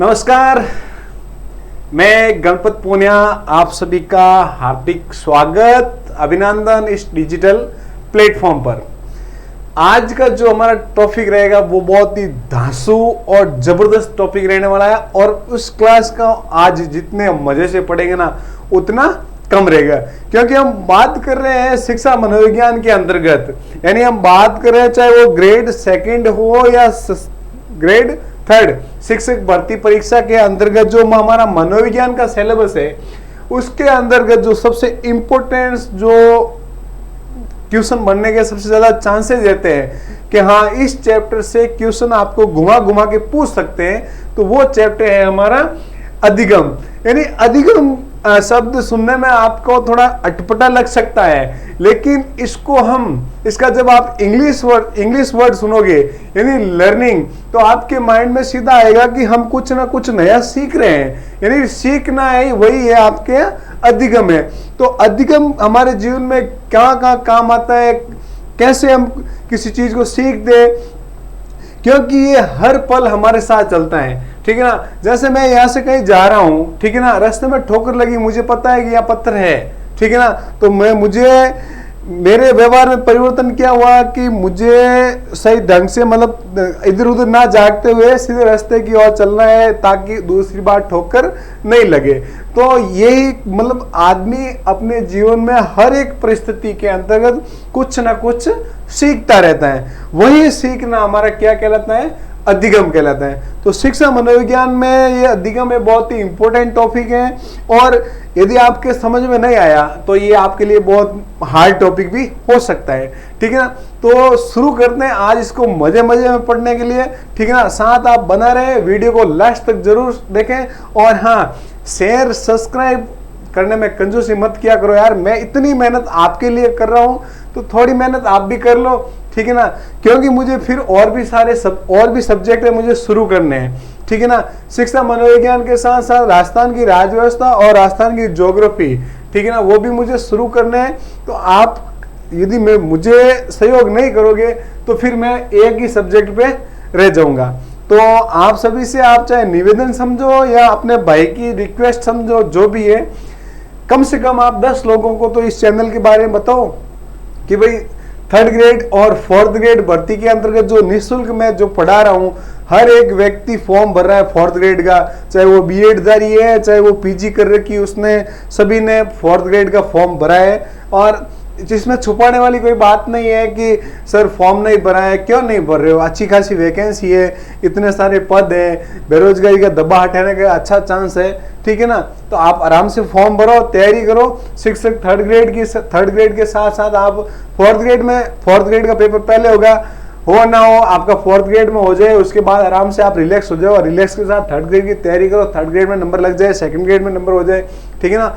नमस्कार, मैं गणपत पूनिया आप सभी का हार्दिक स्वागत अभिनंदन इस डिजिटल प्लेटफॉर्म पर। आज का जो हमारा टॉपिक रहेगा वो बहुत ही धांसू और जबरदस्त टॉपिक रहने वाला है और उस क्लास का आज जितने मजे से पढ़ेंगे ना उतना कम रहेगा, क्योंकि हम बात कर रहे हैं शिक्षा मनोविज्ञान के अंतर्गत। यानी हम बात कर रहे हैं चाहे वो ग्रेड सेकंड हो या ग्रेड थर्ड, शिक्षक भर्ती परीक्षा के अंतर्गत जो हमारा मनोविज्ञान का सिलेबस है उसके अंतर्गत जो सबसे इंपॉर्टेंट जो क्वेश्चन बनने के सबसे ज्यादा चांसेस रहते हैं कि हाँ इस चैप्टर से क्वेश्चन आपको घुमा घुमा के पूछ सकते हैं, तो वो चैप्टर है हमारा अधिगम। यानी अधिगम शब्द सुनने में आपको थोड़ा अटपटा लग सकता है, लेकिन इसका जब आप इंग्लिश वर्ड सुनोगे यानी लर्निंग, तो आपके माइंड में सीधा आएगा कि हम कुछ ना कुछ नया सीख रहे हैं। यानी सीखना है, वही है आपके अधिगम है। तो अधिगम हमारे जीवन में क्या काम आता है, कैसे हम किसी चीज को सीख दे, क्योंकि ये हर पल हमारे साथ चलता है। ठीक है ना, जैसे मैं यहाँ से कहीं जा रहा हूँ, ठीक है ना, रास्ते में ठोकर लगी, मुझे पता है कि यहाँ पत्थर है, ठीक है ना, तो मेरे व्यवहार में परिवर्तन क्या हुआ कि मुझे सही ढंग से मतलब इधर उधर ना जागते हुए सीधे रास्ते की ओर चलना है ताकि दूसरी बार ठोकर नहीं लगे। तो यही मतलब आदमी अपने जीवन में हर एक परिस्थिति के अंतर्गत कुछ ना कुछ सीखता रहता है। वही सीखना हमारा क्या कहलाता है, अधिगम कहलाता है। तो शिक्षा मनोविज्ञान में ये अधिगम एक बहुत ही इंपॉर्टेंट टॉपिक है और यदि आपके समझ में नहीं आया तो ये आपके लिए बहुत हार्ड टॉपिक भी हो सकता है। ठीक है ना, तो शुरू करते हैं आज इसको मजे मजे में पढ़ने के लिए। ठीक है ना, साथ आप बना रहे, वीडियो को लास्ट तक जरूर देखें और हाँ शेयर सब्सक्राइब करने में कंजूसी मत किया करो यार। मैं इतनी मेहनत आपके लिए कर रहा हूँ तो थोड़ी मेहनत आप भी कर लो, ठीक है ना, क्योंकि मुझे फिर और भी सब्जेक्ट है मुझे शुरू करने हैं। ठीक है ना, शिक्षा मनोविज्ञान के साथ साथ राजस्थान की राज्य व्यवस्था और राजस्थान की ज्योग्राफी, ठीक है ना, वो भी मुझे शुरू करने हैं। तो आप यदि मुझे सहयोग नहीं करोगे तो फिर मैं एक ही सब्जेक्ट पे रह जाऊंगा। तो आप सभी से आप चाहे निवेदन समझो या अपने भाई की रिक्वेस्ट समझो, जो भी है, कम से कम आप 10 लोगों को तो इस चैनल के बारे में बताओ कि भाई थर्ड ग्रेड और फोर्थ ग्रेड भर्ती के अंतर्गत जो निःशुल्क मैं जो पढ़ा रहा हूँ, हर एक व्यक्ति फॉर्म भर रहा है फोर्थ ग्रेड का, चाहे वो बीएड जारी है चाहे वो पीजी कर रखी उसने, सभी ने फोर्थ ग्रेड का फॉर्म भरा है। और जिसमें छुपाने वाली कोई बात नहीं है कि सर फॉर्म नहीं भरा है, क्यों नहीं भर रहे हो, अच्छी खासी वैकेंसी है, इतने सारे पद है, बेरोजगारी का दबा हटाने का अच्छा चांस है। ठीक है ना, तो आप आराम से फॉर्म भरो, तैयारी करो। शिक्षक थर्ड ग्रेड के साथ साथ आप फोर्थ ग्रेड का पेपर पहले होगा, हो ना हो आपका फोर्थ ग्रेड में हो जाए, उसके बाद आराम से आप रिलैक्स हो जाओ और रिलैक्स के साथ थर्ड ग्रेड की तैयारी करो, थर्ड ग्रेड में नंबर लग जाए, सेकंड ग्रेड में नंबर हो जाए। ठीक है ना,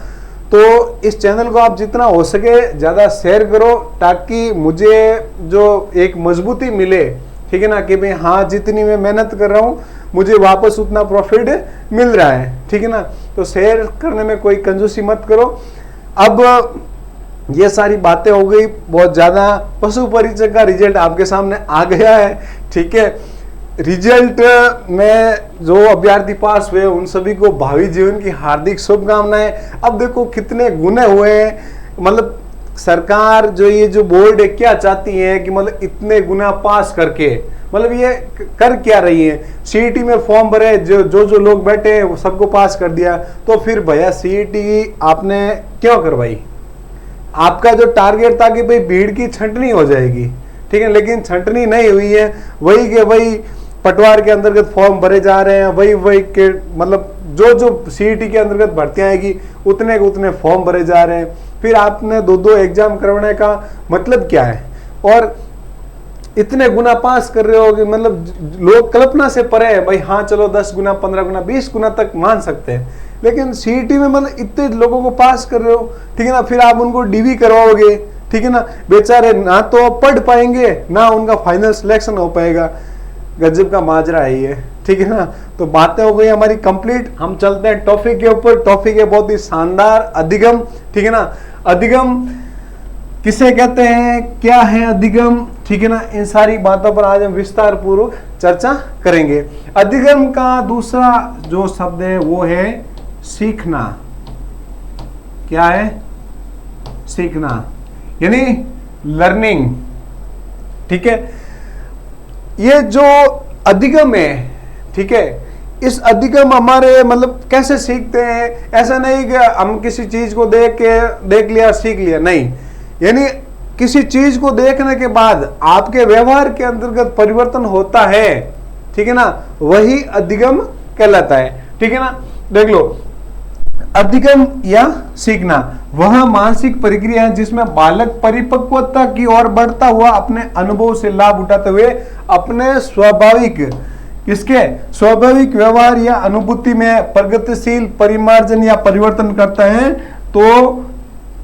तो इस चैनल को आप जितना हो सके ज़्यादा शेयर करो ताकि मुझे जो एक मजबूती मिले, ठीक है ना, कि भाई हाँ जितनी मैं मेहनत कर रहा हूँ मुझे वापस उतना प्रॉफिट मिल रहा है। ठीक है ना, तो शेयर करने में कोई कंजूसी मत करो। अब ये सारी बातें हो गई, बहुत ज़्यादा पशु परिचय का रिजल्ट आपके सामने आ गया है। ठीक है, रिजल्ट में जो अभ्यर्थी पास हुए उन सभी को भावी जीवन की हार्दिक शुभकामनाएं। अब देखो कितने गुने हुए हैं, मतलब सरकार जो ये जो बोर्ड है क्या चाहती है कि मतलब इतने गुना पास करके मतलब ये कर क्या रही है। सीईटी में फॉर्म भरे, जो लोग बैठे वो सबको पास कर दिया, तो फिर भैया सीईटी आपने क्यों करवाई? आपका जो टारगेट था कि भाई भीड़ की छंटनी हो जाएगी, ठीक है, लेकिन छंटनी नहीं हुई है। वही के वही पटवार के अंतर्गत फॉर्म भरे जा रहे हैं, वही के मतलब जो सीईटी के अंतर्गत भर्तियां आएगी उतने के उतने फॉर्म भरे जा रहे हैं। फिर आपने दो एग्जाम करवाने का मतलब क्या है? और इतने गुना पास कर रहे हो कि मतलब लोग कल्पना से परे है। भाई हाँ चलो 10 गुना 15 गुना 20 गुना तक मान सकते हैं, लेकिन सीईटी में मतलब इतने लोगों को पास कर रहे हो, ठीक है ना, फिर आप उनको डीवी करवाओगे, ठीक है ना, बेचारे ना तो पढ़ पाएंगे ना उनका फाइनल सिलेक्शन हो पाएगा। गजब का माजरा है ये, ठीक है ना। तो बातें हो गई हमारी कंप्लीट, हम चलते हैं टॉपिक के ऊपर। टॉपिक है बहुत ही शानदार, अधिगम, ठीक है ना। अधिगम किसे कहते हैं, क्या है अधिगम, ठीक ठीक है ना। इन सारी बातों पर आज हम विस्तार पूर्वक चर्चा करेंगे। अधिगम का दूसरा जो शब्द है वो है सीखना। क्या है? सीखना, यानी लर्निंग। ठीक है, ये जो अधिगम है, ठीक है, इस अधिगम हमारे मतलब कैसे सीखते हैं? ऐसा नहीं कि हम किसी चीज को देख लिया सीख लिया, नहीं। यानी किसी चीज को देखने के बाद आपके व्यवहार के अंतर्गत परिवर्तन होता है, ठीक है ना, वही अधिगम कहलाता है। ठीक है ना। देख लो, अधिगम या सीखना वह मानसिक प्रक्रिया है जिसमें बालक परिपक्वता की ओर बढ़ता हुआ अपने अनुभव से लाभ उठाते हुए अपने स्वाभाविक व्यवहार या अनुभूति में प्रगतिशील परिमार्जन या परिवर्तन करता है। तो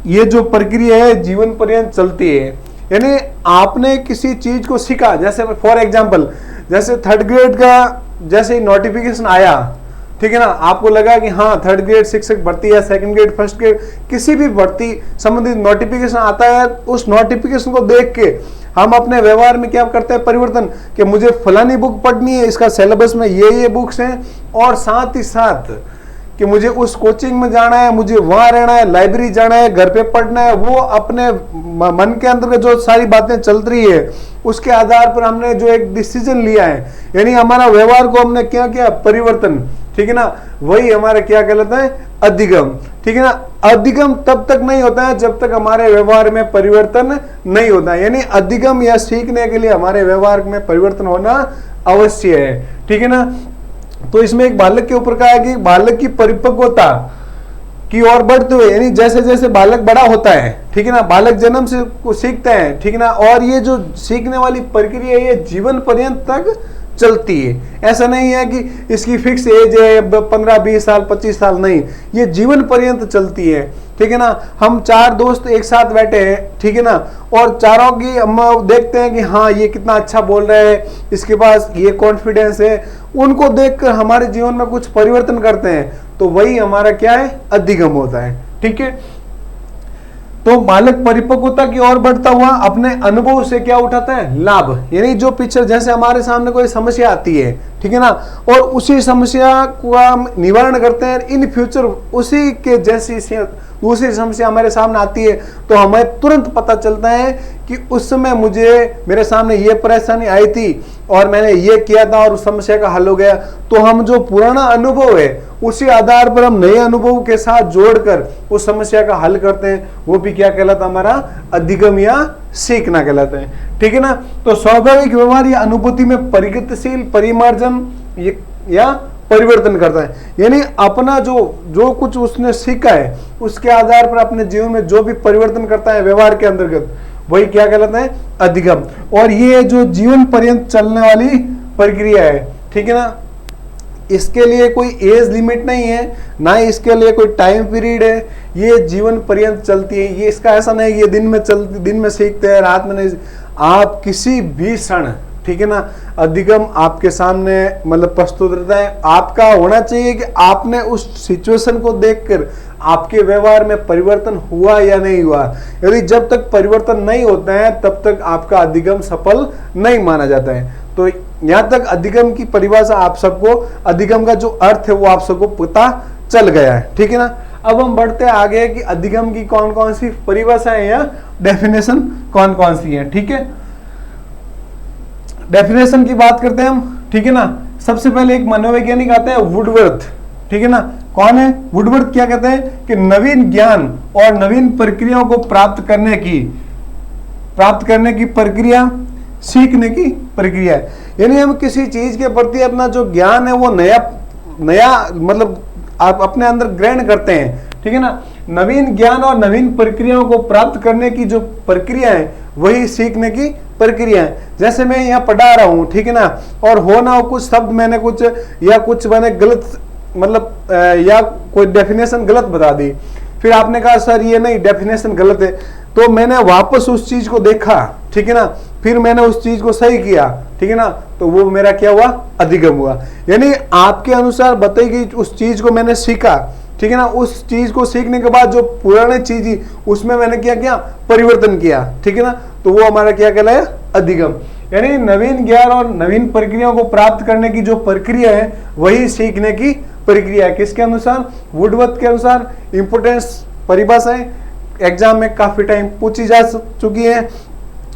ये जो प्रक्रिया है जीवन पर्यंत चलती है। यानी आपने किसी चीज को सीखा, जैसे फॉर एग्जांपल जैसे 3rd ग्रेड का जैसे ही नोटिफिकेशन आया, ठीक है ना, आपको लगा कि हाँ 3rd ग्रेड शिक्षक भर्ती या 2nd ग्रेड 1st ग्रेड किसी भी भर्ती संबंधित नोटिफिकेशन आता है, उस नोटिफिकेशन को देख के हम अपने व्यवहार में क्या करते हैं? परिवर्तन, कि मुझे फलानी बुक पढ़नी है, इसका सिलेबस में ये बुक्स हैं, और साथ ही साथ कि मुझे उस कोचिंग में जाना है, मुझे वहां रहना है, लाइब्रेरी जाना है, घर पे पढ़ना है। वो अपने मन के अंदर जो सारी बातें चल रही है उसके आधार पर हमने जो एक डिसीजन लिया है, यानी हमारा व्यवहार को हमने क्या किया? परिवर्तन। ठीक है ना, वही हमारा क्या कहलाता है? अधिगम। ठीक है ना। अधिगम तब तक नहीं होता है जब तक हमारे व्यवहार में परिवर्तन नहीं होता है। यानी अधिगम या सीखने के लिए हमारे व्यवहार में परिवर्तन होना अवश्य है। ठीक है ना। तो इसमें एक बालक के ऊपर कहा है कि बालक की परिपक्वता की ओर बढ़ते हुए, यानी जैसे जैसे बालक बड़ा होता है, ठीक है ना, बालक जन्म से सीखते हैं, ठीक है ना, और ये जो सीखने वाली प्रक्रिया ये जीवन पर्यंत तक चलती है। ऐसा नहीं है कि इसकी फिक्स एज है 15 20 साल 25 साल, नहीं, ये जीवन पर्यंत चलती है। ठीक है ना। हम 4 दोस्त एक साथ बैठे हैं, ठीक है ना, और चारों की हम देखते हैं कि हाँ ये कितना अच्छा बोल रहा है, इसके पास ये कॉन्फिडेंस है, उनको देखकर हमारे जीवन में कुछ परिवर्तन करते हैं, तो वही हमारा क्या है? अधिगम होता है। ठीक है। तो बालक परिपक्वता की ओर बढ़ता हुआ अपने अनुभव से क्या उठाता है? लाभ। यानी जो पिक्चर, जैसे हमारे सामने कोई समस्या आती है, ठीक है ना, और उसी समस्या को हम निवारण करते हैं, इन फ्यूचर उसी के जैसी दूसरी समस्या हमारे सामने आती है, तो हमें तुरंत पता चलता है कि उस समय मेरे सामने ये परेशानी आई थी और मैंने ये किया था और उस समस्या का हल हो गया। तो हम जो पुराना अनुभव है उसी आधार पर हम नए अनुभव के साथ जोड़कर उस समस्या का हल करते हैं, वो भी क्या कहलाता है? हमारा अधिगम या सीखना कहलाता है। ठीक है ना। तो स्वाभाविक व्यवहार या अनुभूति में प्रगतिशील परिमार्जन या परिवर्तन करता है, यानी अपना जो कुछ उसने सीखा है उसके आधार पर अपने जीवन में जो भी परिवर्तन करता है व्यवहार के अंतर्गत, वही क्या कहलाता है? अधिगम। और ये जो जीवन पर्यंत चलने वाली प्रक्रिया है, ठीक है ना, इसके लिए कोई एज लिमिट नहीं है, ना ही इसके लिए कोई टाइम पीरियड है, ये जीवन पर्यंत चलती है। ये इसका ऐसा नहीं कि ये दिन में सीखते हैं, रात में नहीं, आप किसी भी क्षण, ठीक है ना, अधिगम आपके सामने मतलब प्रस्तुत रहता है। आपका होना चाहिए कि आपने उस सिचुएशन को देखकर आपके व्यवहार में परिवर्तन हुआ या नहीं हुआ। यदि जब तक परिवर्तन नहीं होता है तब तक आपका अधिगम सफल नहीं माना जाता है। तो यहाँ तक अधिगम की परिभाषा आप सबको, अधिगम का जो अर्थ है वो आप सबको पता चल गया है। ठीक है ना। अब हम बढ़ते आगे कि अधिगम की कौन कौन सी परिभाषा है या डेफिनेशन कौन कौन सी है। ठीक है, डेफिनेशन की बात करते हैं हम। ठीक है ना। सबसे पहले एक मनोवैज्ञानिक आते हैं, वुडवर्थ। ठीक है ना। कौन है वुडवर्थ? क्या कहते हैं कि नवीन ज्ञान और नवीन प्रक्रियाओं को प्राप्त करने की प्रक्रिया सीखने की प्रक्रिया है। यानी हम किसी चीज के प्रति अपना जो ज्ञान है वो नया मतलब आप अपने अंदर ग्रहण करते हैं। ठीक है ना। नवीन ज्ञान और नवीन प्रक्रियाओं को प्राप्त करने की जो प्रक्रिया है वही सीखने की प्रक्रिया है। जैसे मैं यहाँ पढ़ा रहा हूँ, ठीक है ना, और हो ना हो कुछ शब्द मैंने कुछ मैंने गलत मतलब या कोई डेफिनेशन गलत बता दी, फिर आपने कहा सर ये नहीं डेफिनेशन गलत है, तो मैंने वापस उस चीज को देखा, ठीक है ना, फिर मैंने उस चीज को सही किया, ठीक है ना, तो वो मेरा क्या हुआ? अधिगम हुआ। यानी आपके अनुसार बताई गई उस चीज को मैंने सीखा, ठीक है ना, उस चीज को सीखने के बाद जो पुरानी चीज उसमें मैंने क्या किया? परिवर्तन किया। ठीक है ना, तो वो हमारा क्या कहलाया? अधिगम, यानी नवीन ज्ञान और नवीन प्रक्रियाओं को प्राप्त करने की जो प्रक्रिया है वही सीखने की प्रक्रिया है। किसके अनुसार? वुडवर्थ के अनुसार। इंपोर्टेंस परिभाषाएं एग्जाम में काफी टाइम पूछी जा चुकी है।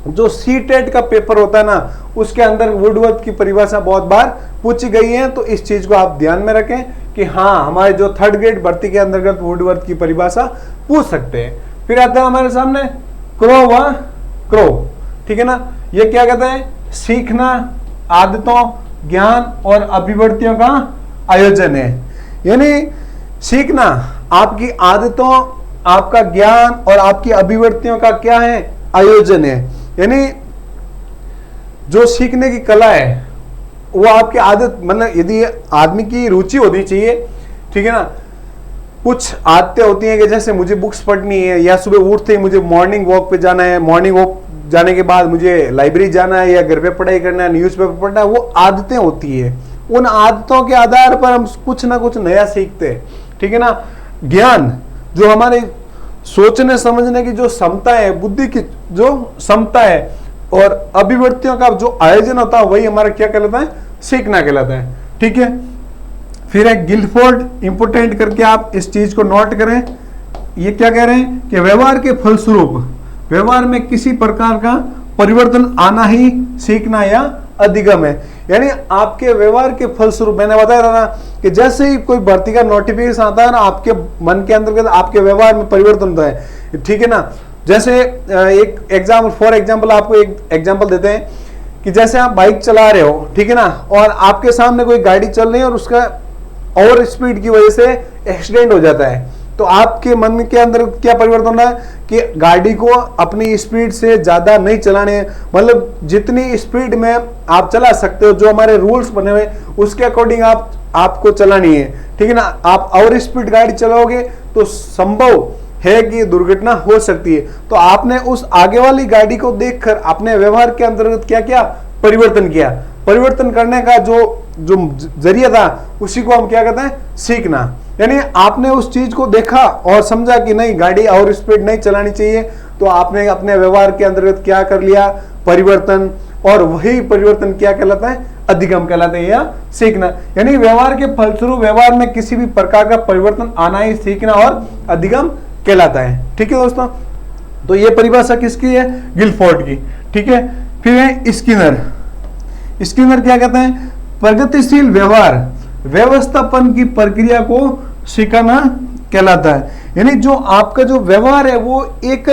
जो सीटेट का पेपर होता है ना, उसके अंदर वुडवर्थ की परिभाषा बहुत बार पूछी गई है, तो इस चीज को आप ध्यान में रखें कि हाँ, हमारे जो थर्ड ग्रेड भर्ती के अंतर्गत वुडवर्थ की परिभाषा पूछ सकते हैं। फिर आता है हमारे सामने क्रो व क्रो, ठीक है ना। ये क्या कहते हैं? सीखना, आदतों, ज्ञान और अभिवृत्तियों का आयोजन है। यानी सीखना आपकी आदतों, आपका ज्ञान और आपकी अभिवृत्तियों का क्या है? आयोजन है। यानी जो सीखने की कला है वो आपकी आदत, मतलब यदि आदमी की रुचि होनी चाहिए, ठीक है ना। कुछ आदतें होती हैं कि जैसे मुझे बुक्स पढ़नी है, या सुबह उठते ही मुझे मॉर्निंग वॉक पे जाना है, मॉर्निंग वॉक जाने के बाद मुझे लाइब्रेरी जाना है या घर पे पढ़ाई करना है, न्यूज़पेपर पढ़ना है, वो आदतें होती है। उन आदतों के आधार पर हम कुछ ना कुछ नया सीखते हैं, ठीक है ना। ज्ञान जो हमारे सोचने समझने की जो क्षमता है, बुद्धि की जो क्षमता है, और अभिवृत्तियों का जो आयोजन होता है वही हमारा क्या कहलाता है? सीखना कहलाता है, ठीक है। फिर है गिलफोर्ड, इंपोर्टेंट करके आप इस चीज को नोट करें। ये क्या कह रहे हैं कि व्यवहार के फलस्वरूप व्यवहार में किसी प्रकार का परिवर्तन आना ही सीखना या अधिगम है। यानी आपके व्यवहार के फलस्वरूप, मैंने बताया था ना कि जैसे ही कोई भर्ती का नोटिफिकेशन आता है ना, आपके मन के अंतर्गत आपके व्यवहार में परिवर्तन होता है, ठीक है ना। जैसे एक एग्जाम्पल, फॉर एग्जाम्पल आपको एक एग्जाम्पल देते हैं कि जैसे आप बाइक चला रहे हो, ठीक है ना, और आपके सामने कोई गाड़ी चल रही है और उसका ओवर स्पीड की वजह से एक्सीडेंट हो जाता है, तो आपके मन के अंदर क्या परिवर्तन होना है कि गाड़ी को अपनी स्पीड से ज्यादा नहीं चलाने, मतलब जितनी स्पीड में आप चला सकते हो, जो हमारे रूल्स बने हुए उसके अकॉर्डिंग आपको चलानी है, ठीक है ना। आप ओवर स्पीड गाड़ी चलाओगे तो संभव है कि दुर्घटना हो सकती है। तो आपने उस आगे वाली गाड़ी को देखकर अपने व्यवहार के अंतर्गत क्या क्या परिवर्तन किया। परिवर्तन करने का जो जरिया था उसी को हम क्या कहते हैं? सीखना। यानी आपने उस चीज को देखा और समझा कि नहीं, गाड़ी और स्पीड नहीं चलानी चाहिए, तो आपने अपने व्यवहार के अंतर्गत क्या कर लिया? परिवर्तन। और वही परिवर्तन क्या कहलाता है? अधिगम कहलाता है या सीखना। यानी व्यवहार के फलस्वरूप व्यवहार में किसी भी प्रकार का परिवर्तन आना ही सीखना और अधिगम कहलाता है, ठीक है दोस्तों। तो ये परिभाषा किसकी है? गिलफोर्ड की, ठीक है। फिर है स्किनर। स्किनर क्या कहते हैं? प्रगतिशील व्यवहार व्यवस्थापन की प्रक्रिया को सिखाना कहलाता है। यानी जो आपका जो व्यवहार है वो एक,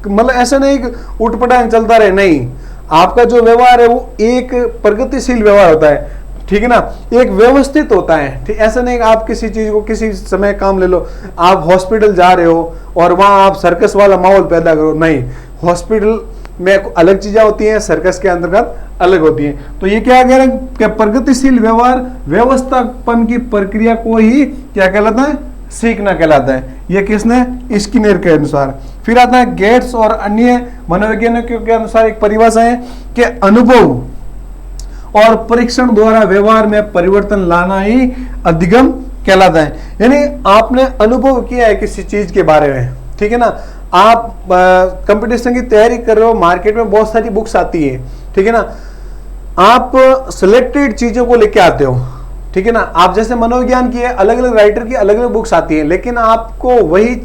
मतलब ऐसा नहीं उठपटांग चलता रहे, नहीं, आपका जो व्यवहार है वो एक प्रगतिशील व्यवहार होता है, ठीक है ना, एक व्यवस्थित होता है। ठीक, ऐसा नहीं आप किसी चीज को किसी समय काम ले लो, आप हॉस्पिटल जा रहे हो और वहां आप सर्कस वाला माहौल पैदा करो, नहीं, हॉस्पिटल में अलग चीजें होती हैं, सर्कस के अंतर्गत अलग होती हैं। तो ये क्या कह रहे हैं कि प्रगतिशील व्यवहार व्यवस्थापन की प्रक्रिया को ही क्या कहलाता है? सीखना कहलाता है। ये किसने? स्किनर के अनुसार। फिर आता है गेट्स और अन्य मनोवैज्ञानिकों के अनुसार एक परिभाषा है कि अनुभव और परीक्षण द्वारा व्यवहार में परिवर्तन लाना ही अधिगम कहलाता है। यानी आपने अनुभव किया है किसी चीज के बारे में, ठीक है ना, आप कंपटीशन की तैयारी कर रहे हो, मार्केट में बहुत सारी बुक्स आती है, ठीक है ना, आप सिलेक्टेड चीजों को लेके आते हो, ठीक है ना। आप जैसे मनोविज्ञान की है, अलग अलग राइटर की अलग अलग बुक्स आती है, लेकिन आपको वही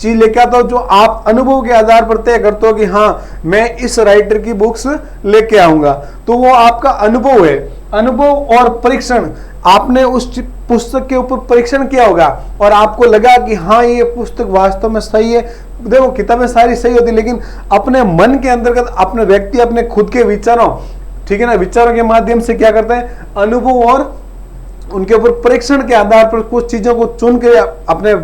चीज लेके आता हो जो आप अनुभव के आधार पर तय करते हो कि हाँ मैं इस राइटर की बुक्स लेके आऊंगा, तो वो आपका अनुभव है। अनुभव और परीक्षण, आपने उस पुस्तक के ऊपर परीक्षण किया होगा और आपको लगा कि हाँ ये पुस्तक वास्तव में सही है। देखो किताबें सारी सही होती, लेकिन अपने मन के अंतर्गत अपने व्यक्ति अपने खुद के विचारों, ठीक है ना, विचारों के माध्यम से क्या करते हैं? अनुभव और उनके ऊपर परीक्षण के आधार पर कुछ चीजों को चुन के अपने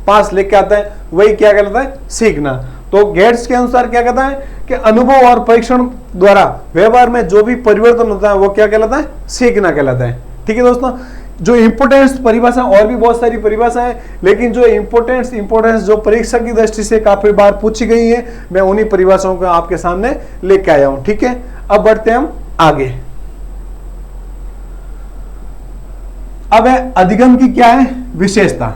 पास लेके आता है, वही क्या कहलाता है? सीखना। तो गेट्स के अनुसार क्या कहता है कि अनुभव और परीक्षण द्वारा व्यवहार में जो भी परिवर्तन होता है वो क्या कहलाता है? सीखना कहलाता है, ठीक है दोस्तों। जो इंपोर्टेंस परिभाषा, और भी बहुत सारी परिभाषा है, लेकिन जो इंपोर्टेंस जो परीक्षा की दृष्टि से काफी बार पूछी गई है, मैं उन्हीं परिभाषाओं को आपके सामने लेके आया हूं, ठीक है। अब बढ़ते हैं हम आगे। अब है अधिगम की क्या है विशेषता,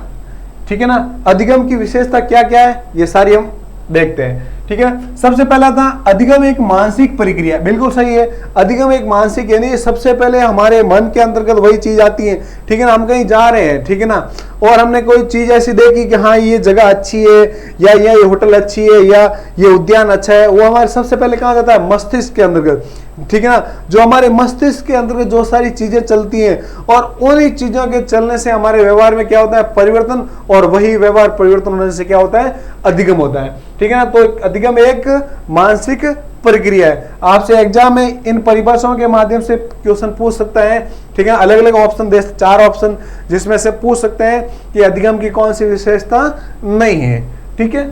ठीक है ना। अधिगम की विशेषता क्या क्या है ये सारी हम देखते हैं। ठीक है, सबसे पहला था अधिगम एक मानसिक प्रक्रिया, बिल्कुल सही है। अधिगम एक मानसिक, यानी सबसे पहले हमारे मन के अंतर्गत वही चीज आती है। ठीक है ना, हम कहीं जा रहे हैं, ठीक है ना, और हमने कोई चीज ऐसी देखी कि हाँ ये जगह अच्छी है, या ये होटल अच्छी है, या ये उद्यान अच्छा है, वो हमारे सबसे पहले कहाँ जाता है? मस्तिष्क के अंतर्गत। ठीक है ना, जो हमारे मस्तिष्क के अंतर्गत जो सारी चीजें चलती हैं, और उन्हीं चीजों के चलने से हमारे व्यवहार में क्या होता है? परिवर्तन, और वही व्यवहार परिवर्तन होने से क्या होता है? अधिगम होता है। ठीक है ना, तो अधिगम एक मानसिक प्रक्रिया है। आपसे एग्जाम में इन परिभाषाओं के माध्यम से क्वेश्चन पूछ सकता है। ठीक है, अलग अलग ऑप्शन दे, 4 ऑप्शन, जिसमें से पूछ सकते हैं कि अधिगम की कौन सी विशेषता नहीं है। ठीक है,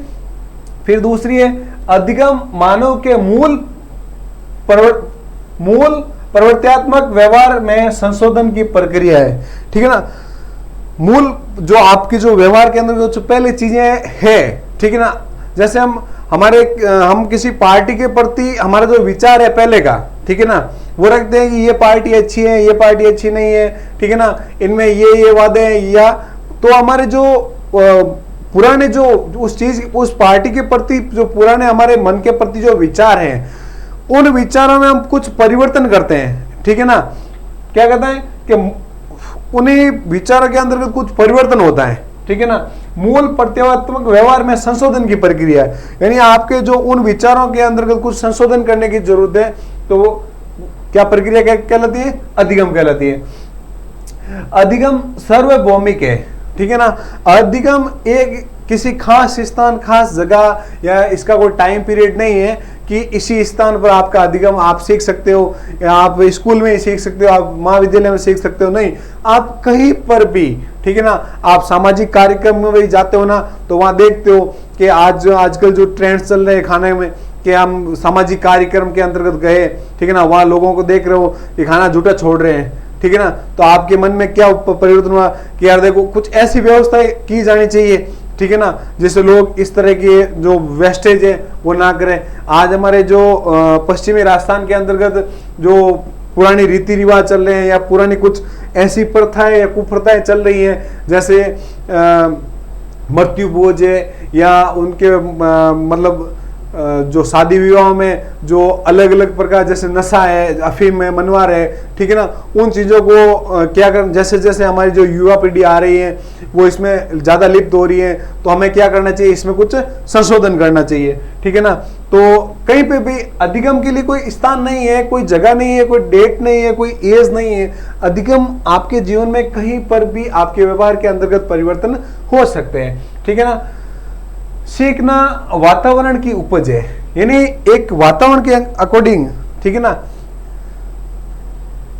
फिर दूसरी है अधिगम मानव के मूल प्रवृत्त्यात्मक व्यवहार में संशोधन की प्रक्रिया है। ठीक है ना, मूल जो आपकी जो व्यवहार के अंदर जो पहले चीजें है, ठीक है ना, जैसे हम किसी पार्टी के प्रति हमारा जो विचार है पहले का, ठीक है ना, वो रखते हैं कि ये पार्टी अच्छी है, ये पार्टी अच्छी नहीं है, ठीक है ना, इनमें ये वादे हैं, या तो हमारे जो पुराने जो उस चीज उस पार्टी के प्रति जो पुराने हमारे मन के प्रति जो विचार हैं, उन विचारों में हम कुछ परिवर्तन करते हैं। ठीक है ना, क्या कहते हैं कि उन्हीं विचारों के अंतर्गत कुछ परिवर्तन होता है। ठीक है ना, मूल प्रत्यात्मक व्यवहार में संशोधन की प्रक्रिया है, यानी आपके जो उन विचारों के अंतर्गत कुछ संशोधन करने की जरूरत है, तो वो क्या प्रक्रिया कहलाती है? अधिगम कहलाती है। अधिगम सार्वभौमिक है। ठीक है ना, अधिगम एक किसी खास स्थान, खास जगह, या इसका कोई टाइम पीरियड नहीं है कि इसी स्थान पर आपका अधिगम आप सीख सकते हो, या आप स्कूल में ही सीख सकते हो, आप महाविद्यालय में सीख सकते हो, नहीं, आप कहीं पर भी, ठीक है ना, आप सामाजिक कार्यक्रम में भी जाते हो ना, तो वहां देखते हो कि आजकल जो ट्रेंड्स चल रहे हैं खाने में, कि हम सामाजिक कार्यक्रम के अंतर्गत गए, ठीक है ना, वहां लोगों को देख रहे हो कि खाना झूठा छोड़ रहे हैं, ठीक है ना, तो आपके मन में क्या परिवर्तन हुआ कि यार देखो कुछ ऐसी व्यवस्था की जानी चाहिए, ठीक है ना, जिससे लोग इस तरह की जो वेस्टेज है वो ना करें। आज हमारे जो पश्चिमी राजस्थान के अंतर्गत जो पुरानी रीति रिवाज चल रहे हैं, या पुरानी कुछ ऐसी प्रथाएं या कुप्रथाएं चल रही हैं, जैसे मृत्यु भोज है, या उनके मतलब जो शादी विवाह में जो अलग अलग प्रकार, जैसे नशा है, अफीम है, मनवार है, ठीक है ना, उन चीजों को क्या कर, जैसे जैसे हमारी जो युवा पीढ़ी आ रही है वो इसमें ज्यादा लिप्त हो रही है, तो हमें क्या करना चाहिए? इसमें कुछ संशोधन करना चाहिए। ठीक है ना, तो कहीं पे भी अधिगम के लिए कोई स्थान नहीं है, कोई जगह नहीं है, कोई डेट नहीं है, कोई एज नहीं है। अधिगम आपके जीवन में कहीं पर भी आपके व्यवहार के अंतर्गत परिवर्तन हो सकते हैं। ठीक है ना, सीखना वातावरण की उपज है, यानी एक वातावरण के अकॉर्डिंग, ठीक है ना,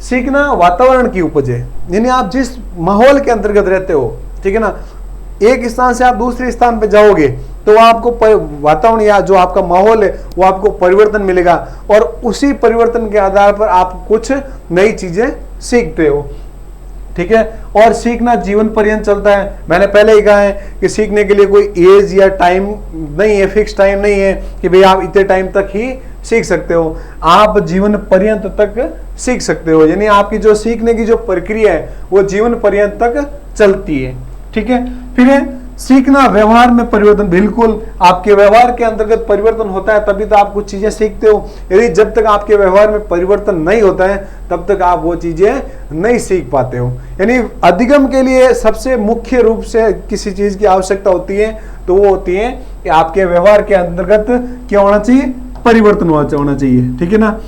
सीखना वातावरण की उपज है, यानी आप जिस माहौल के अंतर्गत रहते हो, ठीक है ना, एक स्थान से आप दूसरे स्थान पे जाओगे तो आपको वातावरण या जो आपका माहौल है वो आपको परिवर्तन मिलेगा, और उसी परिवर्तन के आधार पर आप कुछ नई चीजें सीखते हो। ठीक है, और सीखना जीवन पर्यंत चलता है। मैंने पहले ही कहा है कि सीखने के लिए कोई एज या टाइम नहीं है, फिक्स टाइम नहीं है कि भाई आप इतने टाइम तक ही सीख सकते हो, आप जीवन पर्यंत तक सीख सकते हो, यानी आपकी जो सीखने की जो प्रक्रिया है वो जीवन पर्यंत तक चलती है। ठीक है, फिर है सीखना व्यवहार में परिवर्तन। बिल्कुल, आपके व्यवहार के अंतर्गत परिवर्तन होता है तभी तो आप कुछ चीजें सीखते हो, यदि जब तक आपके व्यवहार में परिवर्तन नहीं होता है तब तक आप वो चीजें नहीं सीख पाते हो। यानी अधिगम के लिए सबसे मुख्य रूप से किसी चीज की आवश्यकता होती है, तो वो होती है कि आपके व्यवहार के अंतर्गत क्या होना चाहिए? परिवर्तन होना चाहिए। ठीक है ना,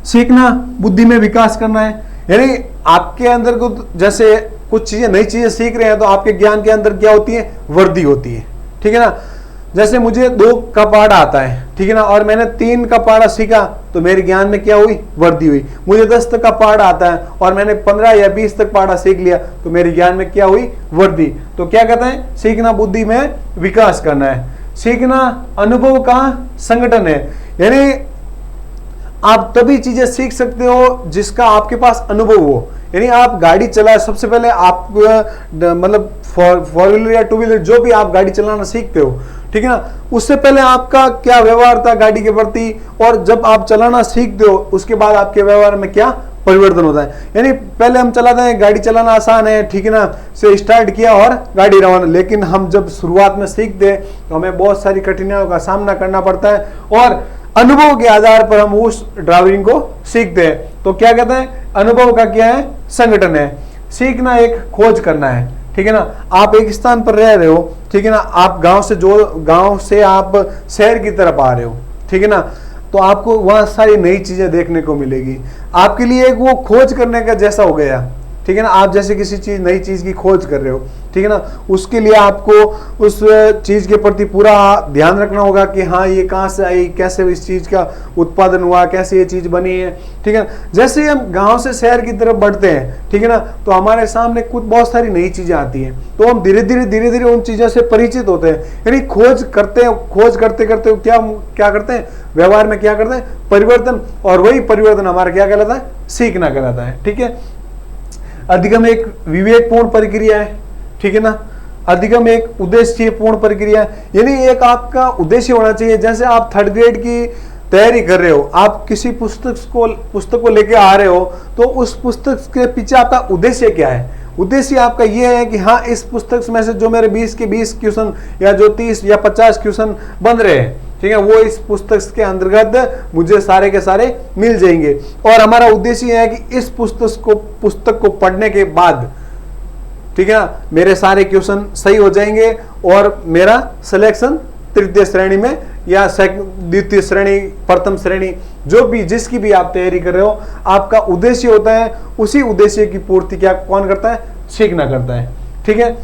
सीखना बुद्धि में विकास करना है, यानी आपके अंदर को जैसे कुछ चीजें नई चीजें सीख रहे हैं तो आपके ज्ञान के अंदर क्या होती है? वृद्धि होती है। ठीक है ना, जैसे मुझे 2 का पहाड़ा आता है, ठीक है ना, और मैंने 3 का पहाड़ा सीखा तो मेरे ज्ञान में क्या हुई? वृद्धि हुई। मुझे 10 तक का पहाड़ा आता है और मैंने 15 या 20 तक पहाड़ा सीख लिया तो मेरे ज्ञान में क्या हुई? वृद्धि। तो क्या कहते हैं? सीखना बुद्धि में विकास करना है। सीखना अनुभव का संगठन है, यानी आप तभी चीजें सीख सकते हो जिसका आपके पास अनुभव हो। यानी आप गाड़ी चला, सबसे पहले आप मतलब फोर व्हीलर या 2 व्हीलर जो भी आप गाड़ी चलाना सीखते हो, ठीक है ना, उससे पहले आपका क्या व्यवहार था गाड़ी के प्रति, और जब आप चलाना सीखते हो उसके बाद आपके व्यवहार में क्या परिवर्तन होता है। यानी पहले हम चलाते हैं, गाड़ी चलाना आसान है, ठीक है ना, से स्टार्ट किया और गाड़ी रवाना, लेकिन हम जब शुरुआत में सीखते हैं तो हमें बहुत सारी कठिनाइयों का सामना करना पड़ता है और अनुभव के आधार पर हम उस ड्राइविंग को सीखते हैं। तो क्या कहते हैं, अनुभव का क्या है, संगठन है। सीखना एक खोज करना है, ठीक है ना। आप एक स्थान पर रह रहे हो, ठीक है ना, आप गांव से आप शहर की तरफ आ रहे हो, ठीक है ना, तो आपको वहां सारी नई चीजें देखने को मिलेगी। आपके लिए एक वो खोज करने का जैसा हो गया, ठीक है ना। आप जैसे किसी नई चीज की खोज कर रहे हो, ठीक है ना, उसके लिए आपको उस चीज के प्रति पूरा ध्यान रखना होगा कि हाँ ये कहाँ से आई, कैसे इस चीज का उत्पादन हुआ, कैसे ये चीज बनी है, ठीक है ना। जैसे ही हम गांव से शहर की तरफ बढ़ते हैं, ठीक है ना, तो हमारे सामने कुछ बहुत सारी नई चीजें आती हैं, तो हम धीरे धीरे उन चीजों से परिचित होते हैं। यानी खोज करते करते क्या करते हैं, व्यवहार में क्या करते हैं, परिवर्तन, और वही परिवर्तन हमारा क्या कहलाता है, सीखना कहलाता है, ठीक है। अधिगम एक विवेकपूर्ण प्रक्रिया है, ठीक है ना। अधिगम एक उद्देश्यपूर्ण प्रक्रिया है, यानी एक आपका उद्देश्य होना चाहिए। जैसे आप 3rd ग्रेड की तैयारी कर रहे हो, आप किसी पुस्तक को लेके आ रहे हो, तो उस पुस्तक के पीछे आपका उद्देश्य क्या है। उद्देश्य आपका यह है कि हाँ इस पुस्तक में से जो मेरे 20 के 20 क्वेश्चन या जो 30 या 50 क्वेश्चन बन रहे हैं, ठीक है, वो इस पुस्तक के अंतर्गत मुझे सारे के सारे मिल जाएंगे। और हमारा उद्देश्य यह है कि इस पुस्तक को पढ़ने के बाद, ठीक है ना, मेरे सारे क्वेश्चन सही हो जाएंगे और मेरा सिलेक्शन तृतीय श्रेणी में या द्वितीय श्रेणी, प्रथम श्रेणी, जो भी जिसकी भी आप तैयारी कर रहे हो, आपका उद्देश्य होता है। उसी उद्देश्य की पूर्ति क्या कौन करता है, सीखना करता है, ठीक है।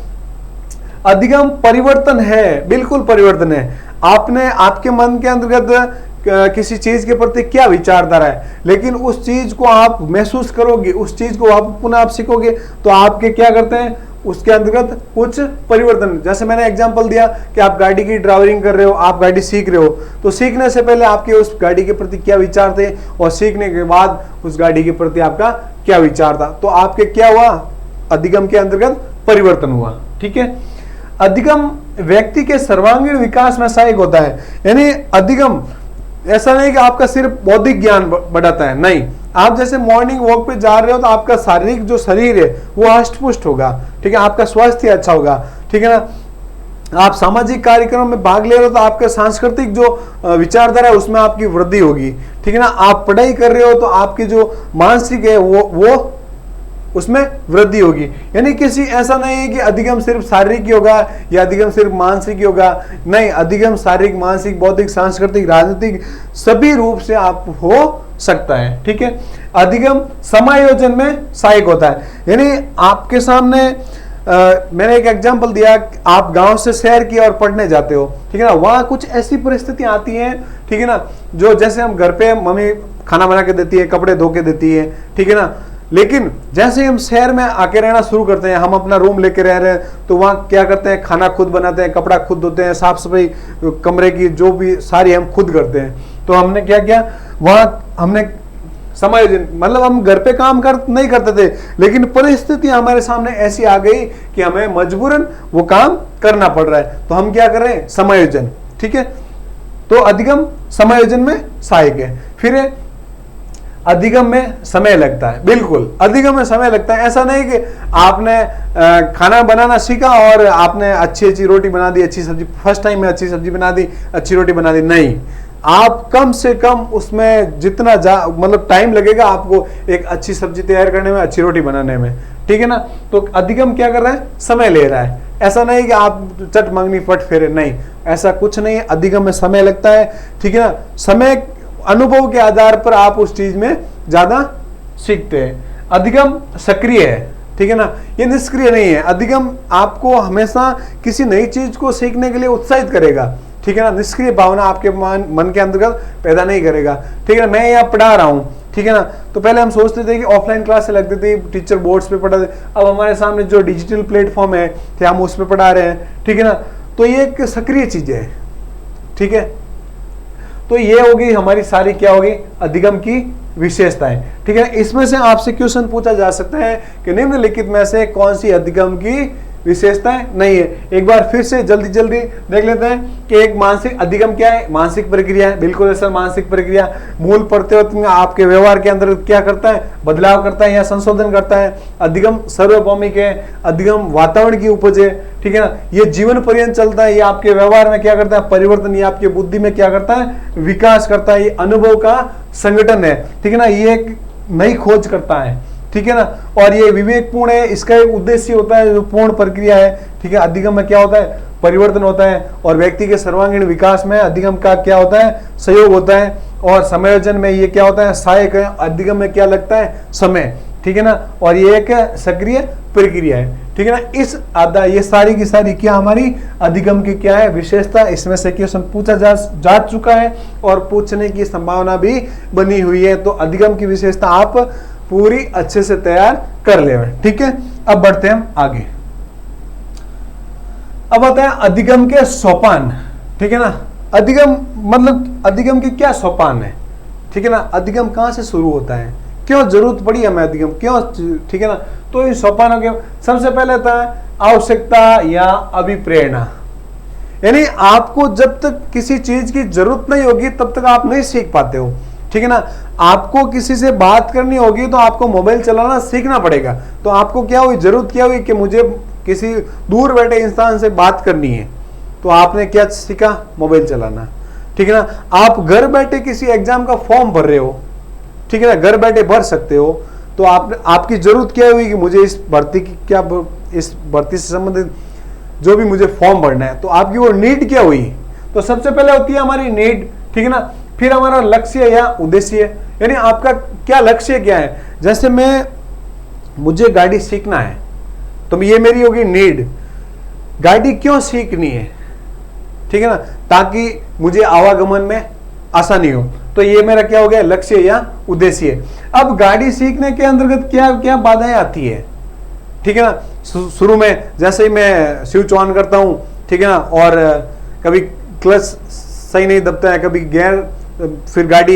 अधिगम परिवर्तन है, बिल्कुल परिवर्तन है। आपके मन के अंतर्गत किसी चीज के प्रति क्या विचारधारा है, लेकिन उस चीज को आप महसूस करोगे, उस चीज को आप पुनः आप सीखोगे, तो आपके क्या करते हैं, उसके अंतर्गत कुछ परिवर्तन। जैसे मैंने एग्जांपल दिया कि आप गाड़ी की ड्राइविंग कर रहे हो, आप गाड़ी सीख रहे हो, तो सीखने से पहले आपके उस गाड़ी के प्रति क्या विचार थे और सीखने के बाद उस गाड़ी के प्रति आपका क्या विचार था, तो आपके क्या हुआ, अधिगम के अंतर्गत परिवर्तन हुआ, ठीक है। अधिगम व्यक्ति के सर्वांगीण विकास में सहायक होता है। यानी अधिगम ऐसा नहीं कि आपका सिर्फ बौद्धिक ज्ञान बढ़ाता है, नहीं। आप जैसे मॉर्निंग वॉक पे जा रहे हो तो आपका शारीरिक जो शरीर है वो हष्ट-पुष्ट होगा, ठीक है, आपका स्वास्थ्य अच्छा होगा, ठीक है ना। आप सामाजिक कार्यक्रमों में भाग ले रहे हो तो आपका सांस्कृतिक जो विचारधारा है उसमें आपकी वृद्धि होगी, ठीक है ना। आप पढ़ाई कर रहे हो तो आपकी जो मानसिक है वो उसमें वृद्धि होगी। यानी किसी ऐसा नहीं है कि अधिगम सिर्फ शारीरिक ही होगा या अधिगम सिर्फ मानसिक ही होगा, नहीं। अधिगम शारीरिक, मानसिक, बौद्धिक, सांस्कृतिक, राजनीतिक सभी रूप से आप हो सकता है, ठीक है। अधिगम समायोजन में सहायक होता है। यानी आपके सामने मैंने एक एग्जांपल दिया, आप गांव से शहर की ओर पढ़ने जाते हो, ठीक है ना, वहां कुछ ऐसी परिस्थितियां आती हैं, ठीक है ना, जो जैसे हम घर पे मम्मी खाना बना के देती है, कपड़े धो के देती है, ठीक है ना, लेकिन जैसे हम शहर में आके रहना शुरू करते हैं, हम अपना रूम लेके रह रहे हैं, तो वहाँ क्या करते हैं, खाना खुद बनाते हैं, कपड़ा खुद धोते हैं, साफ सफाई कमरे की जो भी सारी हम खुद करते हैं। तो हमने क्या किया, वहाँ हमने समायोजन, मतलब हम घर पे काम नहीं करते थे, लेकिन परिस्थिति हमारे सामने ऐसी आ गई कि हमें मजबूरन वो काम करना पड़ रहा है, तो हम क्या कर रहे हैं, समायोजन, ठीक है। तो अधिगम समायोजन में सहायक है। फिर अधिगम में समय लगता है, बिल्कुल अधिगम में समय लगता है। ऐसा नहीं कि आपने खाना बनाना सीखा और आपने अच्छी रोटी बना दी, अच्छी सब्जी, फर्स्ट टाइम में अच्छी सब्जी बना दी, अच्छी रोटी बना दी, नहीं। आप कम से कम उसमें जितना मतलब टाइम लगेगा आपको एक अच्छी सब्जी तैयार करने में, अच्छी रोटी बनाने में, ठीक है ना। तो अधिगम क्या कर रहा है, समय ले रहा है। ऐसा नहीं कि आप चट मंगनी पट फेरे, नहीं, ऐसा कुछ नहीं है। अधिगम में समय लगता है, ठीक है ना। समय अनुभव के आधार पर आप उस चीज में ज्यादा सीखते हैं। अधिगम सक्रिय है, ठीक है ना, ये निष्क्रिय नहीं है। अधिगम आपको हमेशा किसी नई चीज को सीखने के लिए उत्साहित करेगा, ठीक है ना। निष्क्रिय भावना आपके मन के अंतर्गत पैदा नहीं करेगा, ठीक है ना। मैं यहाँ पढ़ा रहा हूँ, ठीक है ना, तो पहले हम सोचते थे कि ऑफलाइन क्लास लगती थी, टीचर बोर्ड्स पे पढ़ाते, अब हमारे सामने जो डिजिटल प्लेटफॉर्म है हम उस पर पढ़ा रहे हैं, ठीक है ना। तो ये एक सक्रिय चीज है, ठीक है। तो ये होगी हमारी सारी क्या होगी, अधिगम की विशेषताएं, ठीक है। इसमें से आपसे क्वेश्चन पूछा जा सकता है कि निम्नलिखित में से कौन सी अधिगम की विशेषताएं नहीं है। एक बार फिर से जल्दी जल्दी देख लेते हैं कि एक मानसिक अधिगम क्या है। मानसिक प्रक्रिया है, बिल्कुल ऐसा मानसिक प्रक्रिया मूल प्रत्युत्पन्न आपके व्यवहार के अंदर क्या करता है, बदलाव करता है या संशोधन करता है। अधिगम सार्वभौमिक है, अधिगम वातावरण की उपज है, ठीक है ना। ये जीवन पर्यंत चलता है, ये आपके व्यवहार में क्या करता है, परिवर्तन, ये आपकी बुद्धि में क्या करता है, विकास करता है। ये अनुभव का संगठन है, ठीक है ना। ये एक नई खोज करता है, ठीक है ना। और ये विवेकपूर्ण है, इसका एक उद्देश्य होता है जो पूर्ण प्रक्रिया है, ठीक है। अधिगम में क्या होता है, परिवर्तन होता है, और व्यक्ति के सर्वांगीण विकास में अधिगम का क्या होता है, सहयोग होता है। और समायोजन में ये क्या होता है, सहायक है। अधिगम में क्या लगता है, समय, ठीक है ना। और ये एक सक्रिय प्रक्रिया है, ठीक है ना। इस आधा ये सारी की सारी क्या हमारी अधिगम की क्या है, विशेषता। इसमें से क्वेश्चन पूछा जा चुका है और पूछने की संभावना भी बनी हुई है। तो अधिगम की विशेषता आप पूरी अच्छे से तैयार कर ले, ठीक है। अब बढ़ते हैं हम आगे। अब आते हैं अधिगम के सोपान, ठीक है ना। अधिगम मतलब अधिगम के क्या सोपान है, ठीक है ना। अधिगम कहां से शुरू होता है, क्यों जरूरत पड़ी हमें अधिगम, क्यों, ठीक है ना। तो इन सोपानों के सबसे पहले था आवश्यकता या अभिप्रेरणा। यानी आपको जब तक किसी चीज की जरूरत नहीं होगी तब तक आप नहीं सीख पाते हो, ठीक है ना। आपको किसी से बात करनी होगी तो आपको मोबाइल चलाना सीखना पड़ेगा। तो आपको क्या हुई, जरूरत क्या हुई कि मुझे किसी दूर बैठे इंसान से बात करनी है, तो आपने क्या सीखा, मोबाइल चलाना, ठीक है ना। आप घर बैठे किसी एग्जाम का फॉर्म भर रहे हो, ठीक है ना, घर बैठे भर सकते हो। तो आपकी जरूरत क्या हुई कि मुझे इस भर्ती की क्या, इस भर्ती से संबंधित जो भी मुझे फॉर्म भरना है, तो आपकी वो नीड क्या हुई। तो सबसे पहले होती है हमारी नीड, ठीक है ना। फिर हमारा लक्ष्य या उद्देश्य, यानी आपका क्या लक्ष्य क्या है। जैसे मुझे गाड़ी सीखना है, तो ये मेरी होगी नीड। गाड़ी क्यों सीखनी है, ठीक है ना, ताकि मुझे आवागमन में आसानी हो। तो ये मेरा क्या हो गया, लक्ष्य या उद्देश्य। अब गाड़ी सीखने के अंतर्गत क्या क्या बाधाएं आती है, ठीक है ना। शुरू में जैसे ही मैं स्विच ऑन करता हूं, ठीक है ना, और कभी क्लच सही नहीं दबता है, कभी गियर, फिर गाड़ी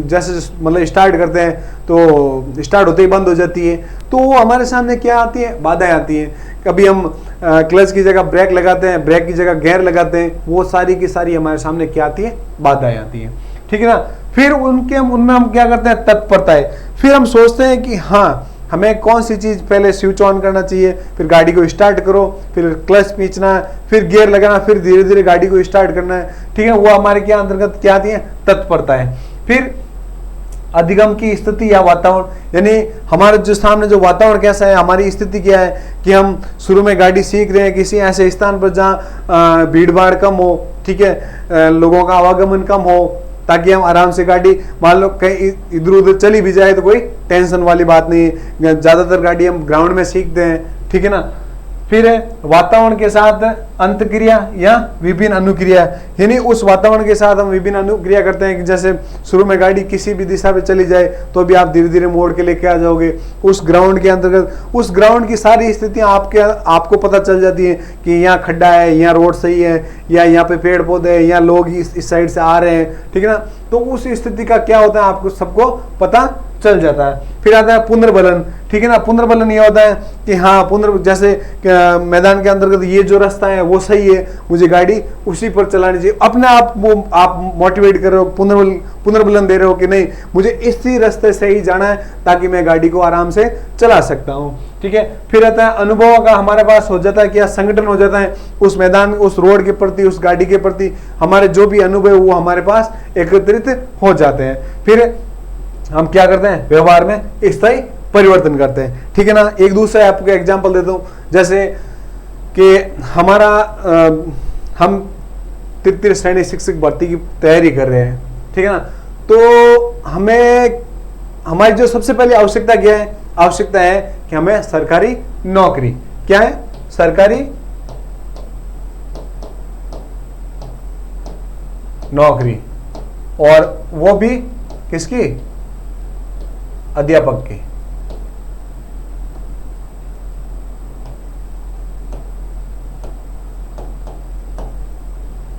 जैसे मतलब स्टार्ट करते हैं तो स्टार्ट होते ही बंद हो जाती है। तो वो हमारे सामने क्या आती है, बाधाएं आती हैं। कभी हम क्लच की जगह ब्रेक लगाते हैं, ब्रेक की जगह गियर लगाते हैं, वो सारी की सारी हमारे सामने क्या आती है, बाधाएं आती हैं, ठीक है ना। फिर उनमें हम क्या करते हैं, तत्परता है। फिर हम सोचते हैं कि हाँ हमें कौन सी चीज पहले स्विच ऑन करना चाहिए, फिर गाड़ी को स्टार्ट करो, फिर क्लच खींचना है, फिर गियर लगाना, फिर धीरे धीरे गाड़ी को स्टार्ट करना है, ठीक है। वो हमारे क्या अंतर्गत क्या आती है, तत्परता है। फिर अधिगम की स्थिति या वातावरण, यानी हमारे जो सामने जो वातावरण कैसा है, हमारी स्थिति क्या है कि हम शुरू में गाड़ी सीख रहे हैं किसी ऐसे स्थान पर जहाँ भीड़ भाड़ कम हो, ठीक है, लोगों का आवागमन कम हो, ताकि हम आराम से गाड़ी, मान लो कहीं इधर उधर चली भी जाए तो कोई टेंशन वाली बात नहीं है। ज्यादातर गाड़ी हम ग्राउंड में सीखते हैं, ठीक है ना। फिर वातावरण के साथ अंतक्रिया या विभिन्न अनुक्रिया, यानी उस वातावरण के साथ हम विभिन्न अनुक्रिया करते हैं कि जैसे शुरू में गाड़ी किसी भी दिशा पे चली जाए तो भी आप धीरे धीरे मोड़ के लेके आ जाओगे उस ग्राउंड के अंतर्गत। उस ग्राउंड की सारी स्थितियां आपको पता चल जाती है कि यहाँ खड्डा है, यहाँ रोड सही है, या यहाँ पे पेड़ पौधे हैं, यहाँ लोग इस साइड से आ रहे हैं, ठीक है ना। तो उस स्थिति का क्या होता है आपको सबको पता चल जाता है। फिर आता है पुनर्बलन, ठीक है ना। पुनर्बलन ये होता है कि हाँ जैसे मैदान के अंतर्गत ये जो रास्ता है वो सही है, मुझे गाड़ी उसी पर चलानी चाहिए। अपने आप मोटिवेट कर रहे हो, पुनर्बलन दे रहे हो कि नहीं मुझे इसी रास्ते से ही जाना है ताकि मैं गाड़ी को आराम से चला सकता हूँ, ठीक है। फिर आता है अनुभव का हमारे पास हो जाता है, क्या संगठन हो जाता है उस मैदान, उस रोड के प्रति, उस गाड़ी के प्रति हमारे जो भी अनुभव वो हमारे पास एकत्रित हो जाते हैं। फिर हम क्या करते हैं, व्यवहार में स्थायी परिवर्तन करते हैं, ठीक है ना। एक दूसरा आपको एग्जांपल देता हूं, जैसे कि हमारा हम तृतीय श्रेणी शिक्षक भर्ती की तैयारी कर रहे हैं, ठीक है ना। तो हमें हमारी जो सबसे पहली आवश्यकता क्या है, आवश्यकता है कि हमें सरकारी नौकरी, क्या है, सरकारी नौकरी, और वो भी किसकी, अध्यापक की,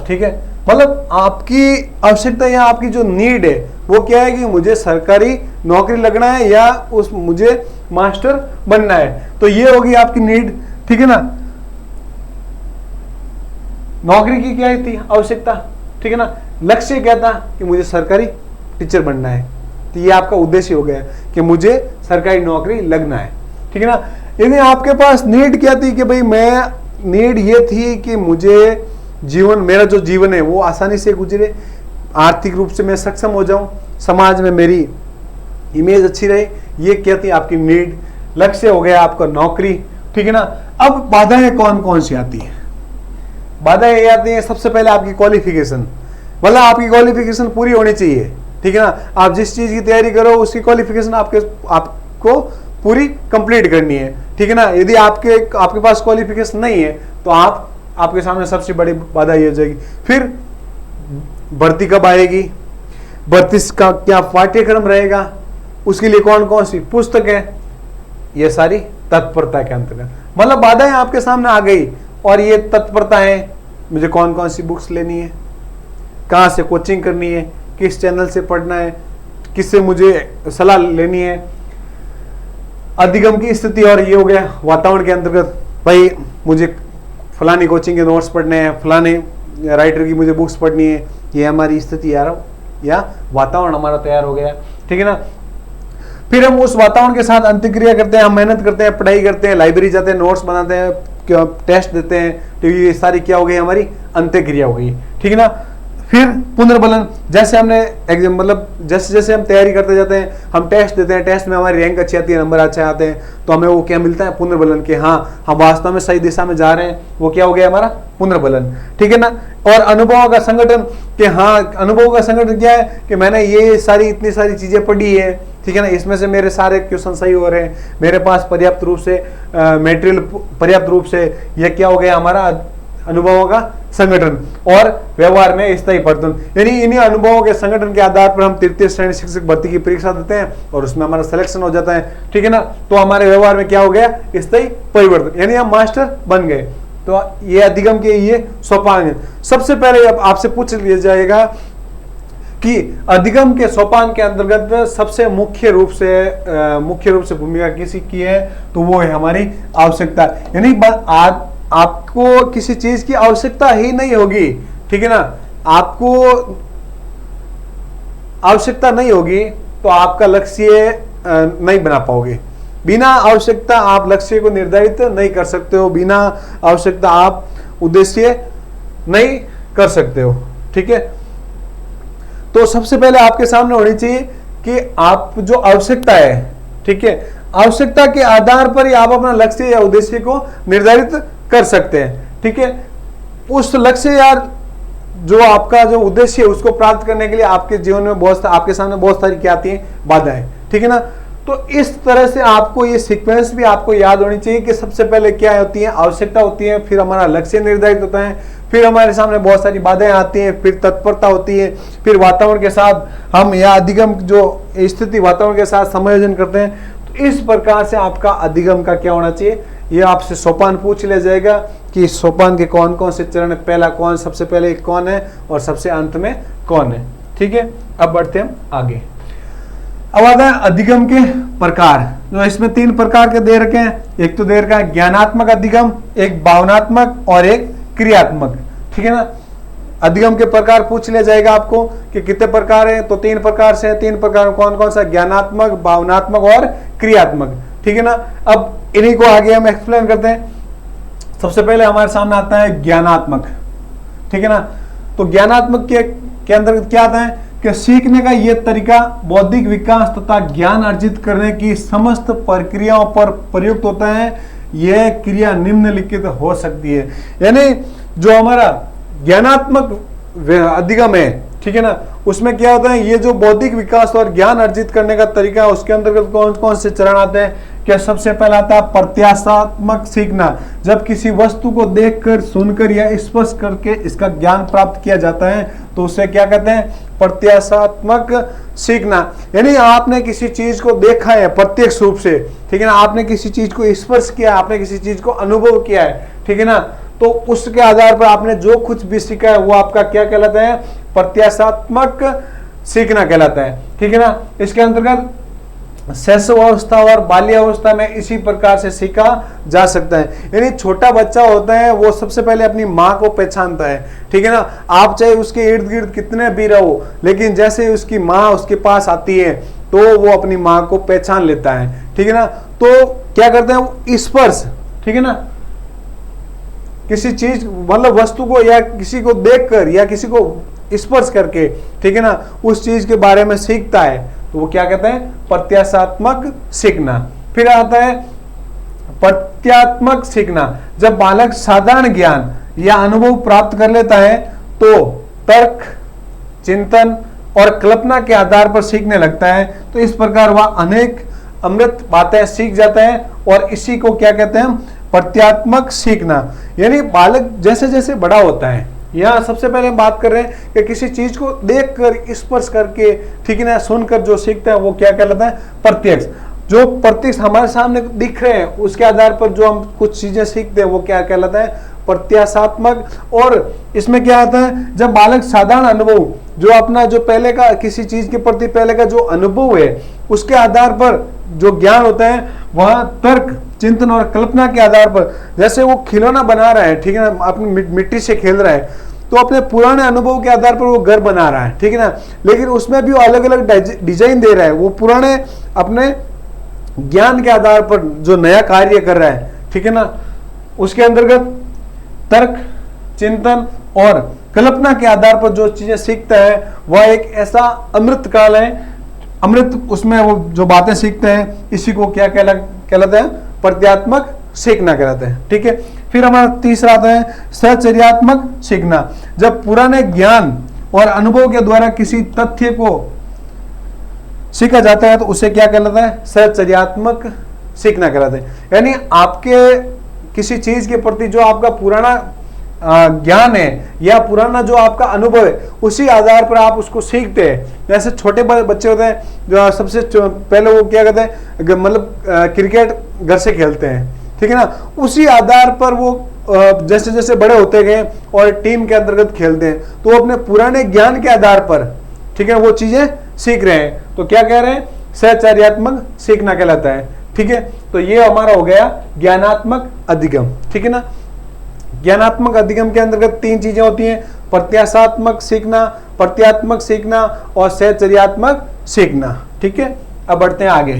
ठीक है। मतलब आपकी आवश्यकता या आपकी जो नीड है वो क्या है कि मुझे सरकारी नौकरी लगना है या मुझे मास्टर बनना है, तो ये होगी आपकी नीड, ठीक है ना। नौकरी की क्या थी आवश्यकता, ठीक है ना, लक्ष्य क्या था कि मुझे सरकारी टीचर बनना है, तो ये आपका उद्देश्य हो गया कि मुझे सरकारी नौकरी लगना है, ठीक है ना। यदि आपके पास नीड क्या थी कि भाई मैं, नीड ये थी कि मुझे जीवन, मेरा जो जीवन है वो आसानी से गुजरे, आर्थिक रूप से मैं सक्षम हो जाऊं, समाज में मेरी इमेज अच्छी रहे, ये क्या थी आपकी नीड। लक्ष्य हो गया आपका नौकरी, ठीक है ना। अब बाधाएं कौन कौन सी आती है? बाधाएं ये आती है, सबसे पहले आपकी क्वालिफिकेशन, मतलब आपकी क्वालिफिकेशन पूरी होनी चाहिए, ठीक है ना। आप जिस चीज की तैयारी करो उसकी क्वालिफिकेशन आपको पूरी कंप्लीट करनी है, ठीक है ना। यदि आपके पास क्वालिफिकेशन नहीं है तो आपके सामने सबसे बड़ी बाधा ये हो जाएगी। फिर भर्ती कब आएगी, भर्ती का क्या पाठ्यक्रम रहेगा, उसके लिए कौन कौन सी पुस्तक है, ये सारी तत्परता के अंतर्गत, मतलब बाधाएं आपके सामने आ गई। और ये तत्परता है, मुझे कौन कौन सी बुक्स लेनी है, कहाँ से कोचिंग करनी है, किस चैनल से पढ़ना है, किससे मुझे सलाह लेनी है, अधिगम की स्थिति। और ये हो गया वातावरण के अंतर्गत, भाई मुझे फलानी कोचिंग के नोट्स पढ़ने हैं, फलाने राइटर की मुझे बुक्स पढ़नी है, ये हमारी स्थिति या वातावरण हमारा तैयार हो गया, ठीक है ना। फिर हम उस वातावरण के साथ अंतक्रिया करते हैं, हम मेहनत करते हैं, पढ़ाई करते हैं, लाइब्रेरी जाते हैं, नोट्स बनाते हैं, टेस्ट देते हैं, तो ये सारी क्या हो गई, हमारी अंतक्रिया हो गई, ठीक है ना। फिर पुनर्बलन, जैसे हमने एग्जाम, मतलब जैसे जैसे हम तैयारी करते जाते हैं, हम टेस्ट देते हैं, टेस्ट में हमारी रैंक अच्छी आती है, नंबर अच्छे आते हैं, तो हमें वो क्या मिलता है, पुनर्बलन, के हाँ हम वास्तव में सही दिशा में जा रहे हैं, वो क्या हो गया हमारा पुनर्बलन, ठीक है ना। और अनुभवों का संगठन, कि हाँ अनुभवों का संगठन क्या है कि मैंने ये सारी इतनी सारी चीजें पढ़ी है, ठीक है ना, इसमें से मेरे सारे क्वेश्चन सही हो रहे हैं, मेरे पास पर्याप्त रूप से मटेरियल पर्याप्त रूप से, यह क्या हो गया हमारा अनुभवों का संगठन। और व्यवहार में स्थायी परिवर्तन, यानी इन्हीं अनुभवों के संगठन के आधार पर हम तृतीय श्रेणी शिक्षक भर्ती की परीक्षा देते हैं और उसमें हमारा सिलेक्शन हो जाता है, ठीक है ना। तो हमारे व्यवहार में क्या हो गया, स्थायी परिवर्तन, यानी हम मास्टर बन गए। तो ये अधिगम के ये सोपान है। सबसे पहले अब आपसे पूछ लिया जाएगा कि अधिगम के सोपान के अंतर्गत सबसे मुख्य रूप से भूमिका किसी की है, तो वो है हमारी आवश्यकता। यानी आपको किसी चीज की आवश्यकता ही नहीं होगी, ठीक है ना, आपको आवश्यकता नहीं होगी तो आपका लक्ष्य नहीं बना पाओगे। बिना आवश्यकता आप लक्ष्य को निर्धारित नहीं कर सकते हो, बिना आवश्यकता आप उद्देश्य नहीं कर सकते हो, ठीक है। तो सबसे पहले आपके सामने होनी चाहिए कि आप जो आवश्यकता है, ठीक है, आवश्यकता के आधार पर ही आप अपना लक्ष्य या उद्देश्य को निर्धारित कर सकते हैं, ठीक है। उस लक्ष्य या जो आपका जो उद्देश्य है उसको प्राप्त करने के लिए आपके जीवन में आपके सामने बहुत सारी क्या आती है, बाधाएं, ठीक है ना। तो इस तरह से आपको ये सीक्वेंस भी आपको याद होनी चाहिए कि सबसे पहले क्या होती है, आवश्यकता होती है, फिर हमारा लक्ष्य निर्धारित होता है, फिर हमारे सामने बहुत सारी बाधाएं आती हैं, फिर तत्परता होती है, फिर वातावरण के साथ हम या अधिगम जो स्थिति वातावरण के साथ समायोजन करते हैं। तो इस प्रकार से आपका अधिगम का क्या होना चाहिए, ये आपसे सोपान पूछ लिया जाएगा कि सोपान के कौन कौन से चरण है, पहला कौन, सबसे पहले कौन है और सबसे अंत में कौन है, ठीक है। अब बढ़ते हम आगे। अब आता है अधिगम के प्रकार, जो इसमें 3 प्रकार के दे रखे हैं। एक तो दे रखा है ज्ञानात्मक अधिगम, एक भावनात्मक और एक क्रियात्मक, ठीक है ना। अधिगम के प्रकार पूछ लिया जाएगा आपको कि कितने प्रकार है, तो 3 प्रकार से है। 3 प्रकार कौन कौन सा, ज्ञानात्मक, भावनात्मक और क्रियात्मक, ठीक है ना। अब इन्हीं को आगे हम एक्सप्लेन करते हैं। सबसे पहले हमारे सामने आता है ज्ञानात्मक, ठीक है ना। तो ज्ञानात्मक के अंतर्गत क्या आता है कि सीखने का यह तरीका बौद्धिक विकास तथा ज्ञान अर्जित करने की समस्त प्रक्रियाओं पर प्रयुक्त होता है। यह क्रिया निम्नलिखित हो सकती है, यानी जो हमारा ज्ञानात्मक अधिगम है, ठीक है ना, उसमें क्या होता है, ये जो बौद्धिक विकास और ज्ञान अर्जित करने का तरीका है उसके अंतर्गत कौन कौन से चरण आते हैं। क्या सबसे पहला आता है प्रत्याशात्मक सीखना, जब किसी वस्तु को देखकर, सुनकर या स्पर्श करके इसका ज्ञान प्राप्त किया जाता है तो उसे क्या कहते हैं, प्रत्याशात्मक सीखना। यानी आपने किसी चीज को देखा है प्रत्यक्ष रूप से, ठीक है ना, आपने किसी चीज को स्पर्श किया, आपने किसी चीज को अनुभव किया है, ठीक है ना, तो उसके आधार पर आपने जो कुछ भी सीखा है वो आपका क्या कहलाता है, प्रत्याशात्मक सीखना कहलाता है, ठीक है ना। इसके अंतर्गत शैशवावस्था और बाल्यावस्था में इसी प्रकार से सीखा जा सकता है। यानी छोटा बच्चा होता है वो सबसे पहले अपनी माँ को पहचानता है, ठीक है ना। आप चाहे उसके इर्द गिर्द कितने भी रहो, लेकिन जैसे उसकी माँ उसके पास आती है तो वो अपनी माँ को पहचान लेता है, ठीक है ना। तो क्या करते हैं वो स्पर्श, ठीक है ना, किसी चीज मतलब वस्तु को या किसी को देखकर या किसी को स्पर्श करके, ठीक है ना, उस चीज के बारे में सीखता है, तो वो क्या कहते हैं, प्रत्याशात्मक सीखना। फिर आता है प्रत्यात्मक सीखना। जब बालक साधारण ज्ञान या अनुभव प्राप्त कर लेता है तो तर्क, चिंतन और कल्पना के आधार पर सीखने लगता है। तो इस प्रकार वह अनेक अमृत बातें सीख जाता है और इसी को क्या कहते हैं, प्रत्यात्मक सीखना। यानी बालक जैसे जैसे बड़ा होता है, यहाँ सबसे पहले हम बात कर रहे हैं कि किसी चीज को देखकर, स्पर्श करके, ठीक है ना, सुनकर जो सीखता है वो क्या कहलाता है, प्रत्यक्ष। जो प्रत्यक्ष हमारे सामने दिख रहे हैं उसके आधार पर जो हम कुछ चीजें सीखते हैं वो क्या कहलाता है, प्रत्याशात्मक। और इसमें क्या आता है, जब बालक साधारण अनुभव, जो अपना जो पहले का किसी चीज के प्रति पहले का जो अनुभव है उसके आधार पर जो ज्ञान होता है वह तर्क, चिंतन और कल्पना के आधार पर, जैसे वो खिलौना बना रहा है, ठीक है ना, अपनी मिट्टी से खेल रहा है, तो अपने पुराने अनुभव के आधार पर वो घर बना रहा है, ठीक है ना, लेकिन उसमें भी वो अलग अलग डिजाइन दे रहा है, वो पुराने अपने ज्ञान के आधार पर जो नया कार्य कर रहा है, ठीक है ना। उसके अंतर्गत तर्क, चिंतन और कल्पना के आधार पर जो चीजें सीखता है वह एक ऐसा अमृत काल है, अमृत, उसमें वो जो बातें सीखते हैं इसी को क्या कहलाते हैं, प्रत्यात्मक सीखना कहलाते हैं, ठीक है। फिर हमारा तीसरा आता है सहचर्यात्मक सीखना। जब पुराने ज्ञान और अनुभव के द्वारा किसी तथ्य को सीखा जाता है तो उसे क्या कहलाता है, सहचर्यात्मक सीखना कहलाता है। यानी आपके किसी चीज के प्रति जो आपका पुराना ज्ञान है या पुराना जो आपका अनुभव है उसी आधार पर आप उसको सीखते हैं। जैसे छोटे बच्चे होते हैं जो सबसे पहले वो क्या कहते हैं, मतलब क्रिकेट घर से खेलते हैं, ठीक है ना, उसी आधार पर वो जैसे जैसे बड़े होते गए और टीम के अंतर्गत खेलते हैं तो वो अपने पुराने ज्ञान के आधार पर, ठीक है, वो चीजें सीख रहे हैं। तो क्या कह रहे हैं, सहचर्यात्मक सीखना कहलाता है, ठीक है। तो ये हमारा हो गया ज्ञानात्मक अधिगम, ठीक है ना। ज्ञानात्मक अधिगम के अंतर्गत तीन चीजें होती हैं, प्रत्याशात्मक सीखना, प्रत्यात्मक सीखना और सहचर्यात्मक सीखना, ठीक है। अब बढ़ते हैं आगे।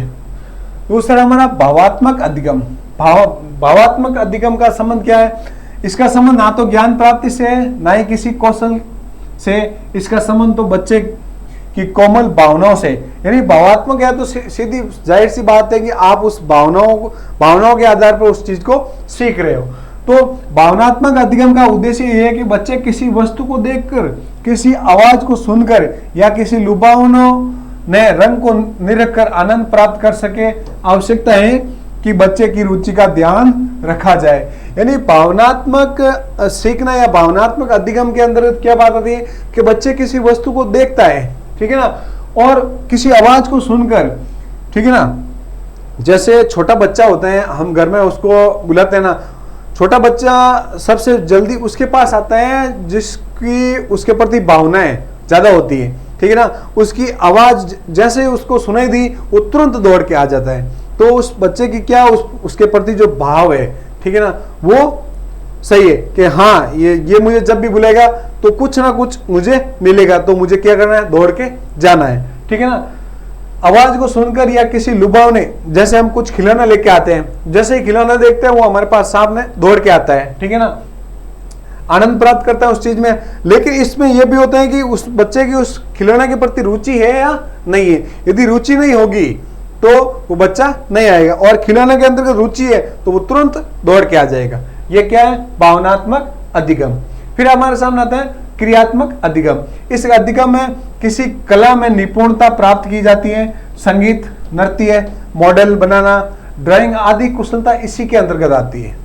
दूसरा हमारा भावात्मक अधिगम। भावात्मक अधिगम का संबंध क्या है, इसका संबंध ना तो ज्ञान प्राप्ति से है ना ही किसी कौशल से, इसका संबंध तो बच्चे की कोमल भावनाओं से। यानी भावात्मक है तो सीधी जाहिर सी बात है कि आप उस भावनाओं के आधार पर उस चीज को सीख रहे हो। तो भावनात्मक अधिगम का उद्देश्य यह है कि बच्चे किसी वस्तु को देखकर, किसी आवाज को सुनकर या किसी लुभावनों ने रंग को निरखकर आनंद प्राप्त कर सके। आवश्यकता है कि बच्चे की रुचि का ध्यान रखा जाए। यानी भावनात्मक सीखना या भावनात्मक अधिगम के अंतर्गत क्या बात आती है कि बच्चे किसी वस्तु को देखता है, ठीक है ना, और किसी आवाज को सुनकर, ठीक है ना, जैसे छोटा बच्चा होता है, हम घर में उसको बुलाते हैं ना, छोटा बच्चा सबसे जल्दी उसके पास आता है जिसकी उसके प्रति भावनाएं ज्यादा होती है, ठीक है ना। उसकी आवाज जैसे उसको सुनाई दी वो तुरंत दौड़ के आ जाता है। तो उस बच्चे की क्या उसके प्रति जो भाव है, ठीक है ना, वो सही है कि हाँ ये मुझे जब भी बुलाएगा तो कुछ ना कुछ मुझे मिलेगा, तो मुझे क्या करना है, दौड़ के जाना है, ठीक है ना। आवाज को सुनकर या किसी लुभावने, जैसे हम कुछ खिलौना लेके आते हैं, जैसे ही खिलौना देखते हैं वो हमारे पास सामने दौड़ के आता है, ठीक है ना, आनंद प्राप्त करता है उस चीज में। लेकिन इसमें यह भी होता है कि उस बच्चे की उस खिलौने के प्रति रुचि है या नहीं है। यदि रुचि नहीं होगी तो वो बच्चा नहीं आएगा, और खिलौने के अंतर्गत रुचि है तो वो तुरंत दौड़ के आ जाएगा। ये क्या है, भावनात्मक अधिगम। फिर हमारे सामने आता है क्रियात्मक अधिगम। इस अधिगम में किसी कला में निपुणता प्राप्त की जाती है। संगीत, नृत्य, मॉडल बनाना, ड्राइंग आदि कुशलता इसी के अंतर्गत आती है।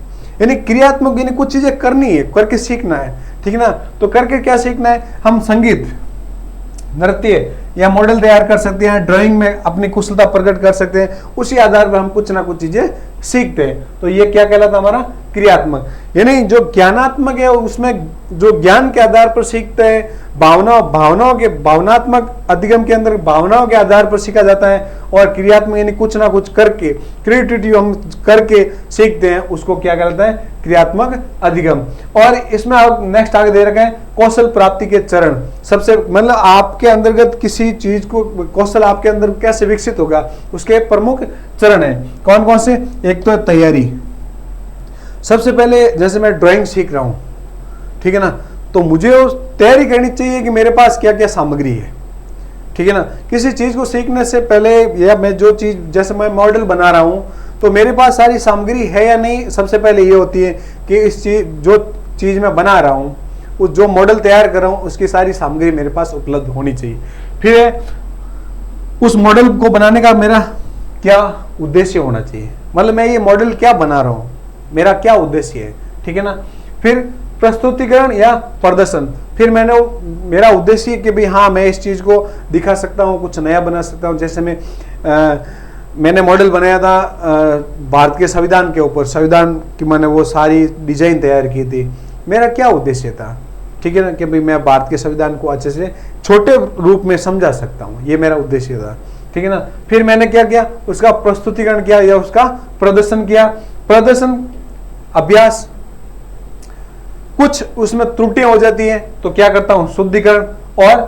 यानी क्रियात्मक, यानी कुछ चीजें करनी है, करके सीखना है, ठीक है ना। तो करके क्या सीखना है, हम संगीत, नृत्य या मॉडल तैयार कर सकते हैं, ड्राइंग में अपनी कुशलता प्रकट कर सकते हैं, उसी आधार पर हम कुछ ना कुछ चीजें सीखते हैं। तो ये क्या कहलाता है, हमारा क्रियात्मक। यानी जो ज्ञानात्मक है उसमें जो ज्ञान के आधार पर सीखते हैं, भावनाओं के भावनात्मक अधिगम के अंदर भावनाओं के आधार पर सीखा जाता है, और क्रियात्मक यानी कुछ ना कुछ करके, क्रिएटिविटी हम करके सीखते हैं, उसको क्या कहते हैं, क्रियात्मक अधिगम। और इसमें आप नेक्स्ट आगे दे रखे हैं कौशल प्राप्ति के चरण। सबसे मतलब आपके अंतर्गत किसी चीज को कौशल आपके अंदर कैसे विकसित होगा, उसके प्रमुख चरण है। कौन कौन से? एक तो है तैयारी। सबसे पहले जैसे मैं ड्राइंग सीख रहा हूं, ठीक है ना, तो मुझे तैयारी करनी चाहिए कि मेरे पास क्या क्या सामग्री है, ठीक है ना। किसी चीज को सीखने से पहले, या मैं जो चीज, जैसे मैं मॉडल बना रहा हूं तो मेरे पास सारी सामग्री है या नहीं, सबसे पहले ये होती है कि इस चीज, जो चीज मैं बना रहा हूं, उस जो मॉडल तैयार कर रहा हूं, उसकी सारी सामग्री मेरे पास उपलब्ध होनी चाहिए। फिर उस मॉडल को बनाने का मेरा क्या उद्देश्य होना चाहिए, मतलब मैं ये मॉडल क्या बना रहा हूं, मेरा क्या उद्देश्य है, ठीक है ना। फिर प्रस्तुतिकरण या प्रदर्शन, फिर मेरा उद्देश्य कि भाई हाँ मैं इस चीज को दिखा सकता हूँ, कुछ नया बना सकता हूँ। जैसे मैंने मॉडल बनाया था भारत के संविधान के ऊपर, संविधान की मैंने वो सारी डिजाइन तैयार की थी। मेरा क्या उद्देश्य था, ठीक है ना, कि भाई मैं भारत के संविधान को अच्छे से छोटे रूप में समझा सकता हूँ, ये मेरा उद्देश्य था, ठीक है ना। फिर मैंने क्या किया, उसका प्रस्तुतिकरण किया या उसका प्रदर्शन किया। प्रदर्शन अभ्यास, कुछ उसमें त्रुटियां हो जाती हैं तो क्या करता हूं, शुद्धिकरण और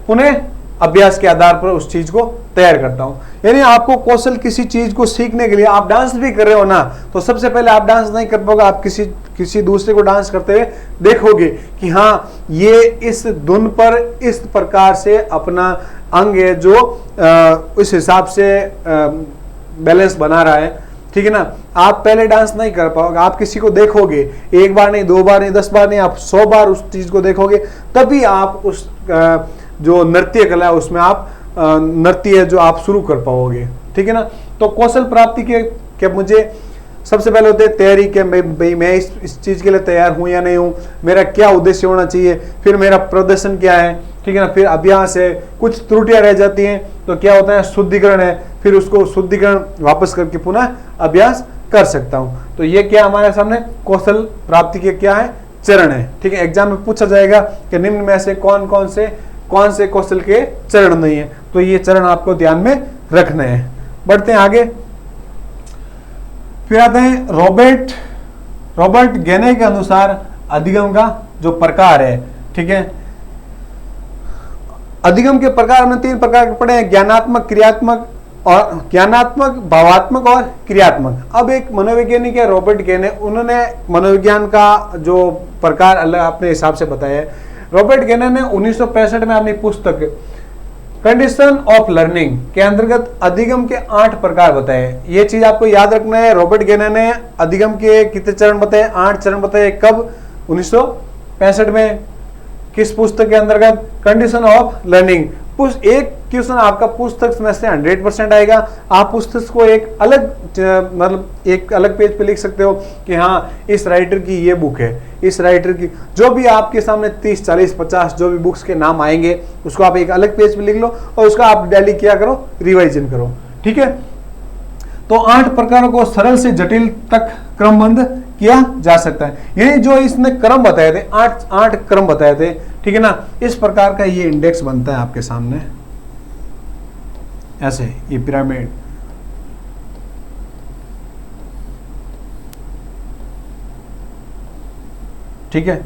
पुनः अभ्यास के आधार पर उस चीज को तैयार करता हूं। यानी आपको कौशल किसी चीज को सीखने के लिए, आप डांस भी कर रहे हो ना, तो सबसे पहले आप डांस नहीं कर पाओगे, आप किसी दूसरे को डांस करते हुए देखोगे कि हाँ ये इस धुन पर इस प्रकार से अपना अंग है जो उस हिसाब से बैलेंस बना रहा है, ठीक है ना। आप पहले डांस नहीं कर पाओगे, आप किसी को देखोगे, एक बार नहीं, दो बार नहीं, 10 बार नहीं, आप 100 बार उस चीज को देखोगे, तभी आप उस जो नृत्य कला है उसमें आप नृत्य है जो आप शुरू कर पाओगे, ठीक है ना। तो कौशल प्राप्ति के मुझे सबसे पहले होते हैं तैयारी के, मैं इस चीज के लिए तैयार हूं या नहीं हूं, मेरा क्या उद्देश्य होना चाहिए, फिर मेरा प्रदर्शन क्या है, ठीक है ना। फिर अभ्यास है, कुछ त्रुटियां रह जाती हैं तो क्या होता है, शुद्धिकरण है, फिर उसको शुद्धिकरण वापस करके पुनः अभ्यास कर सकता हूं। तो ये क्या हमारे सामने कौशल प्राप्ति के क्या है, चरण है, ठीक है। एग्जाम में पूछा जाएगा कि निम्न में से कौन से कौशल के चरण नहीं है, तो ये चरण आपको ध्यान में रखने हैं। बढ़ते हैं आगे। फिर आते हैं रॉबर्ट गेने के अनुसार अधिगम का जो प्रकार है, ठीक है। अधिगम के प्रकार हमने 3 प्रकार के पढ़े हैं, ज्ञानात्मक, क्रियात्मक और ज्ञानात्मक, भावात्मक और क्रियात्मक। अब एक मनोवैज्ञानिक है रॉबर्ट गेने, उन्होंने मनोविज्ञान का जो प्रकार अलग अपने हिसाब से बताया है। रॉबर्ट गेने ने 1965 में अपनी पुस्तक कंडीशन ऑफ लर्निंग के अंतर्गत अधिगम के 8 प्रकार बताए। ये चीज आपको याद रखना है, रॉबर्ट गेने ने अधिगम के कितने चरण बताए, 8 चरण बताए। कब? 1965 में। किस पुस्तक के अंतर्गत? Condition of learning. एक क्वेश्चन आपका पुस्तक में से 100% आएगा। आप पुस्तक को एक अलग पेज पे लिख सकते हो कि हाँ इस राइटर की ये बुक है, इस राइटर की, जो भी आपके सामने 30, 40, 50 जो भी बुक्स के नाम आएंगे उसको आप एक अलग पेज पे लिख लो और उसका आप डेली क्या करो, रिवाइजन करो, ठीक है। तो 8 प्रकारों को सरल से जटिल तक क्रमबद्ध किया जा सकता है। यानी जो इसने क्रम बताए थे, 8 क्रम बताए थे, ठीक है ना। इस प्रकार का ये इंडेक्स बनता है आपके सामने ऐसे, ये पिरामिड, ठीक है।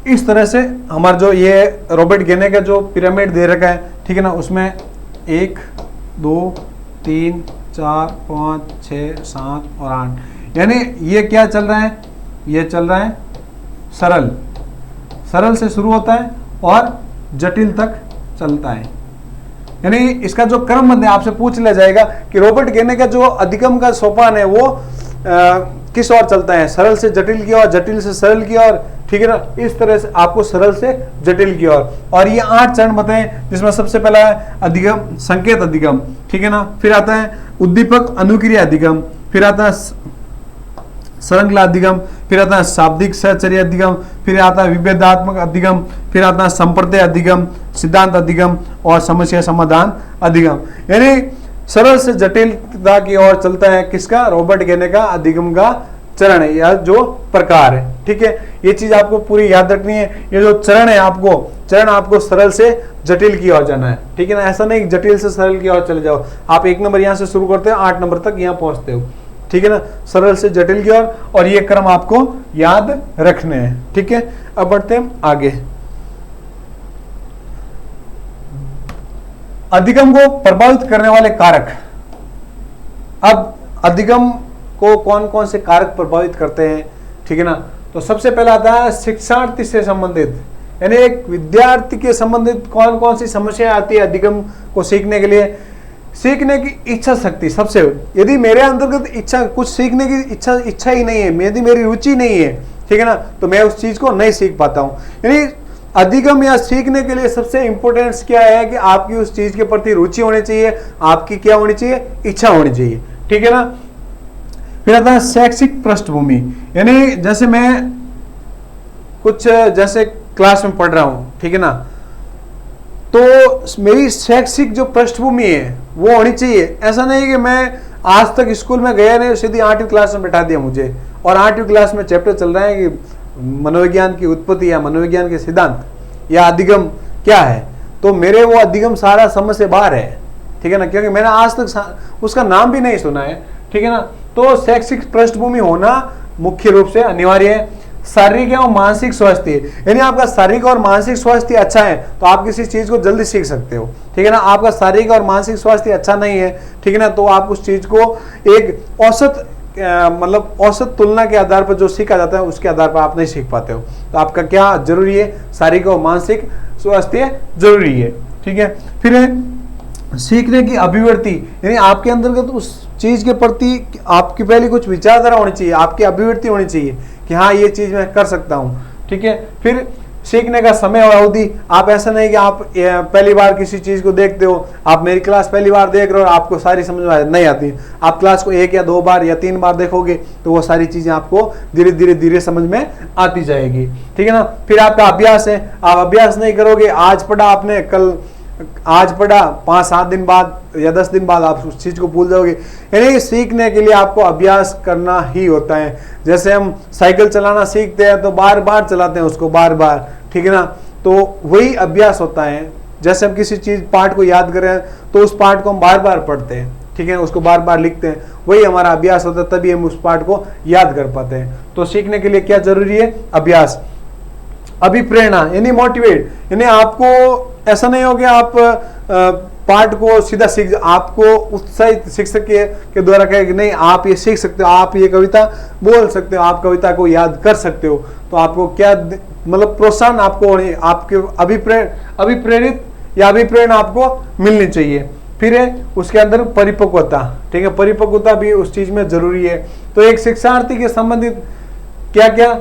इस तरह से हमारा जो ये रॉबर्ट गेने का जो पिरामिड दे रखा है, ठीक है ना, उसमें 1, 2, 3, 4, 5, 6, 7 और 8, यानी ये क्या चल रहा है, ये चल रहा है सरल से शुरू होता है और जटिल तक चलता है। यानी इसका जो क्रमबद्ध है, आपसे पूछ लिया जाएगा कि रॉबर्ट गेने का जो अधिगम का सोपान है वो किस ओर चलता है, सरल से जटिल की ओर, जटिल से सरल की ओर, ठीक है ना। इस तरह से आपको सरल से जटिल की ओर, और ये 8 चरण बताए, जिसमें सबसे पहला है अधिगम, संकेत अधिगम, ठीक है ना। फिर आता है उद्दीपक अनुक्रिया अधिगम, फिर आता है श्रृंखला अधिगम, फिर आता है शाब्दिक सहचर्य अधिगम, फिर आता है विभेदात्मक अधिगम, फिर आता है संप्रत्यय अधिगम, सिद्धांत अधिगम और समस्या समाधान अधिगम। यानी सरल से जटिलता की ओर चलता है किसका, रॉबर्ट गेने का अधिगम का चरण है या जो प्रकार है, ठीक है। ये चीज आपको पूरी याद रखनी है। ये जो चरण है आपको चरण आपको सरल से जटिल की ओर जाना है, ठीक है ना। ऐसा नहीं जटिल से सरल की ओर चले जाओ, आप 1 नंबर यहाँ से शुरू करते हो 8 नंबर तक यहाँ पहुंचते हो, ठीक है ना, सरल से जटिल की ओर, और ये क्रम आपको याद रखने हैं, ठीक है। अब बढ़ते हैं आगे। अधिगम को प्रभावित करने वाले कारक। अब अधिगम को कौन कौन से कारक प्रभावित करते हैं, ठीक है ना। तो सबसे पहला आता है शिक्षार्थी से संबंधित, यानी एक विद्यार्थी के संबंधित कौन कौन सी समस्या आती है अधिगम को सीखने के लिए। सीखने की इच्छा शक्ति सबसे, यदि मेरे अंतर्गत इच्छा कुछ सीखने की इच्छा ही नहीं है, यदि मेरी रुचि नहीं है, ठीक है ना, तो मैं उस चीज को नहीं सीख पाता हूं। यानी अधिगम या सीखने के लिए सबसे इंपॉर्टेंस क्या है कि आपकी उस चीज के प्रति रुचि होनी चाहिए, आपकी क्या होनी चाहिए, इच्छा होनी चाहिए, ठीक है ना। फिर आता है शैक्षिक पृष्ठभूमि, यानी जैसे मैं कुछ जैसे क्लास में पढ़ रहा हूं, ठीक है ना, तो मेरी शैक्षिक जो पृष्ठभूमि है वो होनी चाहिए। ऐसा नहीं कि मैं आज तक स्कूल में गया नहीं, सीधी 8वीं क्लास में बैठा दिया मुझे, और 8वीं क्लास में चैप्टर चल रहा है कि मनोविज्ञान की उत्पत्ति या मनोविज्ञान के सिद्धांत या अधिगम क्या है, तो मेरे वो अधिगम सारा समझ से बाहर है, ठीक है ना, क्योंकि मैंने आज तक उसका नाम भी नहीं सुना है, ठीक है ना। तो शैक्षिक पृष्ठभूमि होना मुख्य रूप से अनिवार्य है। शारीरिक एवं मानसिक स्वास्थ्य, यानी आपका शारीरिक और मानसिक स्वास्थ्य अच्छा है तो आप किसी चीज को जल्दी सीख सकते हो, ठीक है ना। आपका शारीरिक और मानसिक स्वास्थ्य अच्छा नहीं है, ठीक है ना, तो आप उस चीज को एक औसत मतलब औसत तुलना के आधार पर जो सीखा जाता है उसके आधार पर आप नहीं सीख पाते हो। तो आपका क्या जरूरी है, शारीरिक और मानसिक स्वास्थ्य जरूरी है, ठीक है। फिर है सीखने की अभिव्यक्ति, यानी आपके अंतर्गत उस चीज के प्रति आपकी पहले कुछ विचारधारा होनी चाहिए, आपकी अभिव्यक्ति होनी चाहिए कि हाँ ये चीज मैं कर सकता हूँ, ठीक है। फिर सीखने का समय और अवधि, आप ऐसा नहीं कि आप पहली बार किसी चीज को देखते हो, आप मेरी क्लास पहली बार देख रहे हो और आपको सारी समझ में नहीं आती, आप क्लास को 1 या 2 बार या 3 बार देखोगे तो वो सारी चीजें आपको धीरे धीरे धीरे समझ में आती जाएगी, ठीक है ना। फिर आपका अभ्यास है, आप अभ्यास नहीं करोगे, आज पढ़ा आपने, कल आज पढ़ा, 5-7 दिन बाद या 10 दिन बाद आप उस चीज को भूल जाओगे। यानी सीखने के लिए आपको अभ्यास करना ही होता है। जैसे हम साइकिल चलाना सीखते हैं तो बार बार चलाते हैं उसको, बार बार, ठीक है ना, तो वही अभ्यास होता है। जैसे हम किसी चीज पाठ को याद करें तो उस पाठ को हम बार बार पढ़ते हैं, ठीक है, उसको बार बार लिखते हैं, वही हमारा अभ्यास होता है, तभी हम उस पाठ को याद कर पाते हैं। तो सीखने के लिए क्या जरूरी है, अभ्यास। अभिप्रेरणा यानी मोटिवेट, यानी आपको ऐसा नहीं हो कि आप पाठ को सीधा सीख, आपको उत्साहित शिक्षक के द्वारा कहे कि नहीं आप ये सीख सकते हो, आप ये कविता बोल सकते हो, आप कविता को याद कर सकते हो, तो आपको क्या मतलब प्रोत्साहन आपको आपके अभिप्रेरित या अभिप्रेरणा आपको मिलनी चाहिए। फिर है उसके अंदर परिपक्वता, ठीक है, परिपक्वता भी उस चीज में जरूरी है। तो एक शिक्षार्थी के संबंधित क्या क्या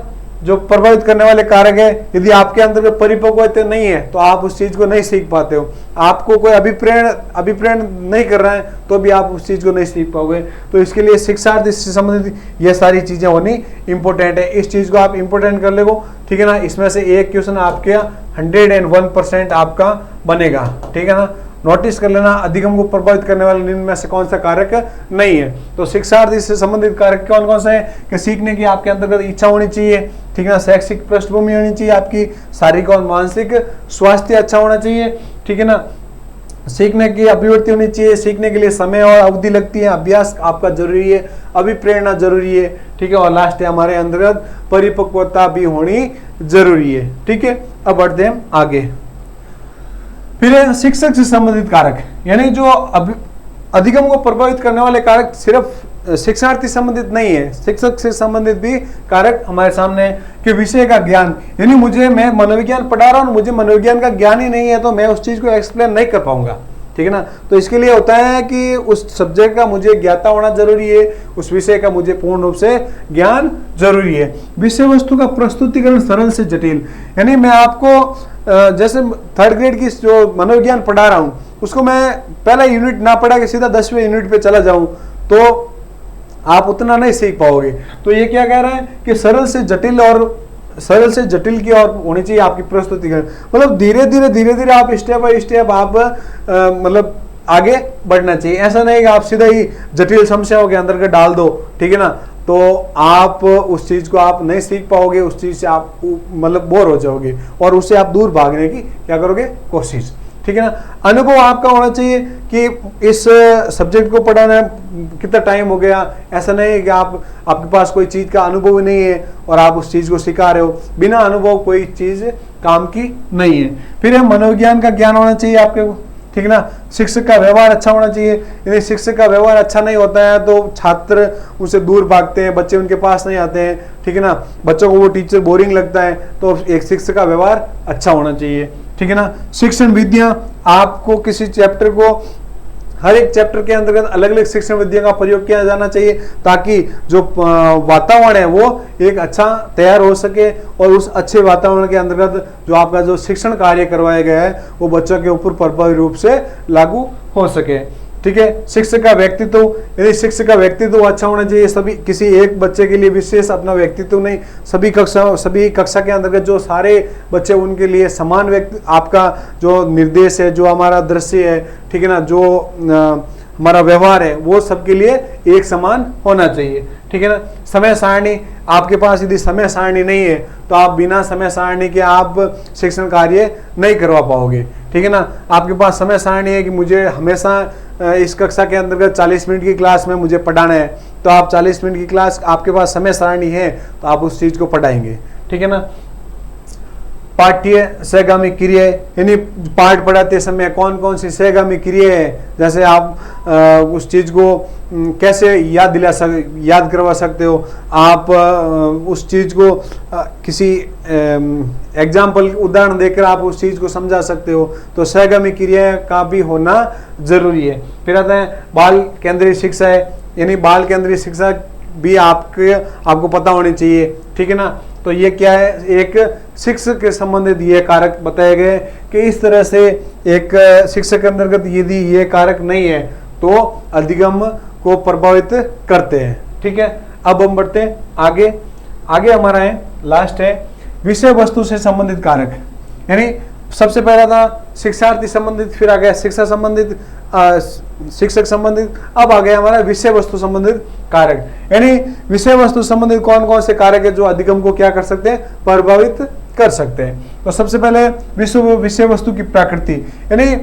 जो प्रभावित करने वाले कारक है, यदि आपके अंदर परिपक्वता नहीं है तो आप उस चीज को नहीं सीख पाते हो। आपको कोई अभिप्रेरण नहीं कर रहा है तो भी आप उस चीज को नहीं सीख पाओगे। तो इसके लिए शिक्षार्थी से संबंधित ये सारी चीजें होनी इंपॉर्टेंट है। इस चीज को आप इंपॉर्टेंट कर लेगो, ठीक है ना। इसमें से एक क्वेश्चन आपके 101% आपका बनेगा, ठीक है ना। नोटिस कर लेना, अधिगम को प्रभावित करने वाले निम्न में से कौन सा कारक नहीं है। तो शिक्षार्थी से संबंधित कारक कौन कौन से हैं कि सीखने की आपके अंतर्गत इच्छा होनी चाहिए, ठीक है ना, शैक्षिक पृष्ठभूमि होनी चाहिए, आपकी शारीरिक और मानसिक स्वास्थ्य अच्छा होना चाहिए, ठीक है ना, सीखने की अभिव्यक्ति होनी चाहिए, सीखने के लिए समय और अवधि लगती है, अभ्यास आपका जरूरी है, अभिप्रेरणा जरूरी है, ठीक है, और लास्ट है हमारे अंतर्गत परिपक्वता भी होनी जरूरी है, ठीक है। अब बढ़ते हैं आगे। फिर शिक्षक से संबंधित कारक, यानी जो अधिगम को प्रभावित करने वाले कारक सिर्फ शिक्षार्थी संबंधित नहीं है, शिक्षक से संबंधित भी कारक हमारे सामने है कि विषय का ज्ञान, यानी मैं मनोविज्ञान पढ़ा रहा हूँ, मुझे मनोविज्ञान का ज्ञान ही नहीं है तो मैं उस चीज को एक्सप्लेन नहीं कर पाऊंगा, ठीक है ना। तो इसके लिए होता है कि उस सब्जेक्ट का मुझे ज्ञाता होना जरूरी है, उस विषय का मुझे पूर्ण रूप से ज्ञान जरूरी है। विषय वस्तु का प्रस्तुतिकरण सरल से जटिल, यानी मैं आपको जैसे 3rd ग्रेड की जो मनोविज्ञान पढ़ा रहा हूँ उसको मैं पहला यूनिट ना पढ़ा के सीधा 10वें यूनिट पे चला जाऊं तो आप उतना नहीं सीख पाओगे। तो ये क्या कह रहा है कि सरल से जटिल की ओर होनी चाहिए आपकी प्रस्तुतिकरण, मतलब धीरे धीरे आप स्टेप बाय स्टेप आप मतलब आगे बढ़ना चाहिए। ऐसा नहीं कि आप सीधा ही जटिल समस्याओं के अंदर डाल दो, ठीक है ना, तो आप उस चीज को आप नहीं सीख पाओगे, उस चीज से आप मतलब बोर हो जाओगे और उससे आप दूर भागने की क्या करोगे, कोशिश। ठीक है ना। अनुभव आपका होना चाहिए कि इस सब्जेक्ट को पढ़ाना कितना टाइम हो गया, ऐसा नहीं है कि आपके पास कोई चीज का अनुभव ही नहीं है और आप उस चीज को सिखा रहे हो। बिना अनुभव कोई चीज काम की नहीं है। फिर मनोविज्ञान का ज्ञान होना चाहिए आपके को, ठीक है ना। शिक्षक का व्यवहार अच्छा होना चाहिए। यदि शिक्षक का व्यवहार अच्छा नहीं होता है तो छात्र उनसे दूर भागते हैं, बच्चे उनके पास नहीं आते हैं, ठीक है ना। बच्चों को वो टीचर बोरिंग लगता है, तो एक शिक्षक का व्यवहार अच्छा होना चाहिए, ठीक है ना। शिक्षण विधियां, आपको किसी चैप्टर को, हर एक चैप्टर के अंतर्गत अलग अलग शिक्षण विधियों का प्रयोग किया जाना चाहिए ताकि जो वातावरण है वो एक अच्छा तैयार हो सके और उस अच्छे वातावरण के अंतर्गत जो आपका जो शिक्षण कार्य करवाया गया है वो बच्चों के ऊपर प्रभावी रूप से लागू हो सके, ठीक है। शिक्षक का व्यक्तित्व, यदि शिक्षक का व्यक्तित्व अच्छा होना चाहिए, सभी किसी एक बच्चे के लिए विशेष अपना व्यक्तित्व नहीं, सभी कक्षा के अंतर्गत जो सारे बच्चे उनके लिए समान व्यक्ति, आपका जो निर्देश है, जो हमारा दृश्य है, ठीक है ना, जो हमारा व्यवहार है वो सबके लिए एक समान होना चाहिए, ठीक है ना। समय सारणी, आपके पास यदि समय सारणी नहीं है तो आप बिना समय सारणी के आप शिक्षण कार्य नहीं करवा पाओगे, ठीक है ना। आपके पास समय सारणी है कि मुझे हमेशा इस कक्षा के अंतर्गत 40 मिनट की क्लास में मुझे पढ़ाना है, तो आप 40 मिनट की क्लास, आपके पास समय सारणी है तो आप उस चीज को पढ़ाएंगे, ठीक है ना। पाठ्य सहगामी क्रिया, यानी पाठ पढ़ाते समय कौन कौन सी सहगामी क्रिया है, जैसे आप उस चीज को कैसे याद करवा सकते हो, आप उस चीज को किसी एग्जाम्पल उदाहरण देकर आप उस चीज को समझा सकते हो, तो सहगामी क्रिया का भी होना जरूरी है। फिर आता है बाल केंद्रीय शिक्षा है, यानी बाल केंद्रीय शिक्षा भी आपको पता होनी चाहिए, ठीक है ना। तो ये क्या है, एक शिक्षक के संबंधित ये कारक बताए गए कि इस तरह से एक शिक्षक के अंतर्गत यदि ये कारक नहीं है तो अधिगम को प्रभावित करते हैं, ठीक है। अब हम बढ़ते हैं आगे। आगे हमारा है, लास्ट है विषय वस्तु से संबंधित कारक, यानी सबसे पहला था शिक्षार्थी संबंधित, फिर आ गया शिक्षा संबंधित, शिक्षक संबंधित, अब आ गया हमारा विषय वस्तु संबंधित कारक। यानी विषय वस्तु संबंधित कौन कौन से कारक है जो अधिगम को क्या कर सकते हैं, प्रभावित कर सकते हैं। तो सबसे पहले विषय वस्तु की प्रकृति, यानी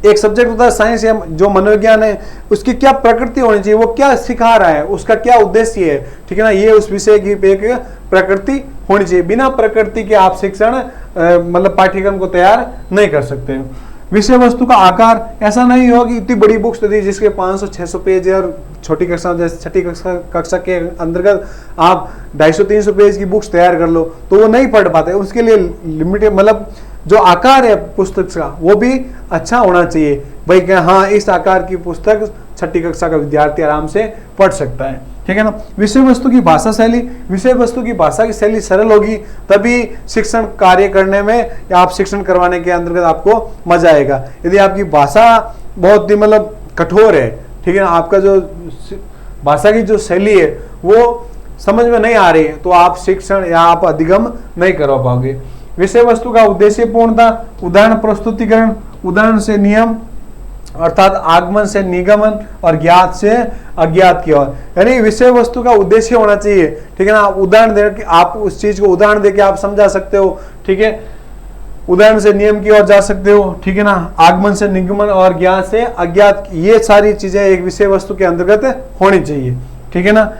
एक सब्जेक्ट होता है साइंस या जो मनोविज्ञान है, उसकी क्या प्रकृति होनी चाहिए, वो क्या सिखा रहा है, उसका क्या उद्देश्य है, ठीक है ना। ये उस विषय की एक प्रकृति होनी चाहिए। बिना प्रकृति के आप शिक्षण मतलब पाठ्यक्रम को तैयार नहीं कर सकते हो। विषय वस्तु का आकार, ऐसा नहीं हो कि इतनी बड़ी बुक्स दे दी जिसके 500-600 पेज है और छोटी कक्षा जैसे छठी कक्षा के अंतर्गत आप 250-300 पेज की बुक्स तैयार कर लो तो वो नहीं पढ़ पाते। उसके लिए लिमिटेड, मतलब जो आकार है पुस्तक का वो भी अच्छा होना चाहिए भाई, क्या हाँ इस आकार की पुस्तक छठी कक्षा का विद्यार्थी आराम से पढ़ सकता है, ठीक है ना। विषय वस्तु की भाषा शैली, विषय वस्तु की भाषा की शैली सरल होगी तभी शिक्षण कार्य करने में या आप शिक्षण करवाने के अंतर्गत आपको मजा आएगा। यदि आपकी भाषा बहुत ही मतलब कठोर है, ठीक है ना, आपका जो भाषा की जो शैली है वो समझ में नहीं आ रही है तो आप शिक्षण या आप अधिगम नहीं करवा पाओगे। विषय वस्तु का उद्देश्य पूर्णता, उदाहरण प्रस्तुतिकरण, उदाहरण से नियम अर्थात आगमन से निगमन और ज्ञात से अज्ञात की ओर, यानी विषय वस्तु का उद्देश्य होना चाहिए, ठीक है ना। उदाहरण दे आप उस चीज को उदाहरण देके आप समझा सकते हो, ठीक है। उदाहरण से नियम की ओर जा सकते हो, ठीक है ना। आगमन से निगमन और ज्ञात से अज्ञात, ये सारी चीजें एक विषय वस्तु के अंतर्गत होनी चाहिए, ठीक है ना।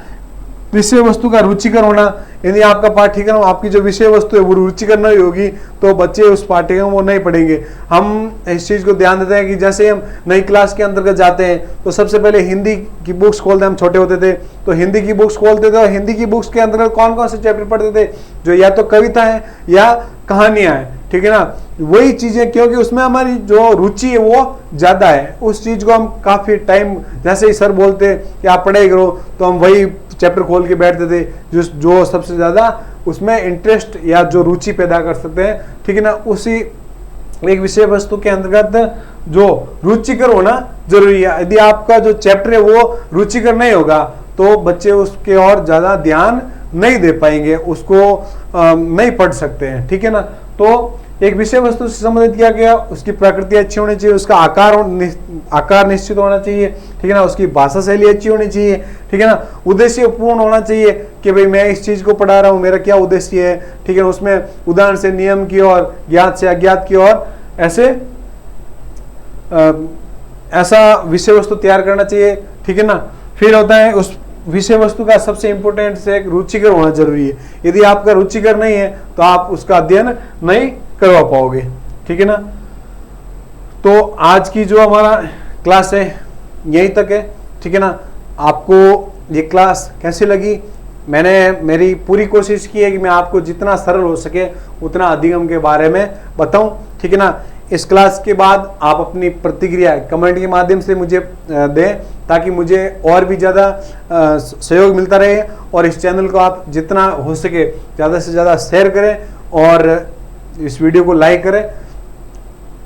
विषय वस्तु का रुचिकर होना, यदि आपका पाठ्यक्रम आपकी जो विषय वस्तु है वो रुचिकर नहीं होगी तो बच्चे उस पाठ्यक्रम को नहीं पढ़ेंगे। हम इस चीज को ध्यान देते हैं कि जैसे हम नई क्लास के अंतर्गत जाते हैं तो सबसे पहले हिंदी की बुक्स खोलते, हम छोटे होते थे तो हिंदी की बुक्स खोलते थे और हिंदी की बुक्स के अंतर्गत कौन कौन से चैप्टर पढ़ते थे, जो या तो कविता है या कहानियां है, ठीक है ना। वही चीजें, क्योंकि उसमें हमारी जो रुचि है वो ज्यादा है, उस चीज को हम काफी टाइम, जैसे ही सर बोलते कि आप पढ़ाई करो तो हम वही चैप्टर खोल के बैठते थे जो सबसे ज्यादा उसमें इंटरेस्ट या जो रुचि पैदा कर सकते हैं, ठीक है ना। उसी एक विषय वस्तु के अंतर्गत जो रुचिकर होना जरूरी है। यदि आपका जो चैप्टर है वो रुचिकर नहीं होगा तो बच्चे उसके और ज्यादा ध्यान नहीं दे पाएंगे, उसको नहीं पढ़ सकते हैं, ठीक है ना। तो एक विषय वस्तु से संबंधित किया गया, उसकी प्रकृति अच्छी होनी चाहिए, उसका आकार निश्चित होना चाहिए, ठीक है ना, उसकी भाषा शैली अच्छी होनी चाहिए, ठीक है ना, उद्देश्य पूर्ण होना चाहिए कि भाई मैं इस चीज को पढ़ा रहा हूँ, मेरा क्या उद्देश्य है, ठीक है ना, उसमें उदाहरण से नियम की ओर, ज्ञात से अज्ञात की ओर, ऐसा विषय वस्तु तैयार करना चाहिए, ठीक है ना। फिर होता है उस विषय वस्तु का सबसे इंपॉर्टेंट से एक रुचिकर होना जरूरी है। यदि आपका रुचिकर नहीं है तो आप उसका अध्ययन नहीं करवा पाओगे, ठीक है ना। तो आज की जो हमारा क्लास है यहीं तक है, ठीक है ना। आपको ये क्लास कैसी लगी? मैंने मेरी पूरी कोशिश की है कि मैं आपको जितना सरल हो सके उतना अधिगम के बारे में बताऊं, ठीक है ना। इस क्लास के बाद आप अपनी प्रतिक्रिया कमेंट के माध्यम से मुझे दें, ताकि मुझे और भी ज़्यादा सहयोग मिलता रहे, और इस चैनल को आप जितना हो सके ज़्यादा से ज़्यादा शेयर करें और इस वीडियो को लाइक करें।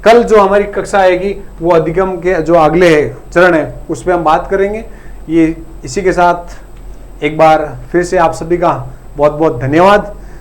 कल जो हमारी कक्षा आएगी वो अधिगम के जो अगले चरण है उस पर हम बात करेंगे। ये इसी के साथ एक बार फिर से आप सभी का बहुत बहुत धन्यवाद।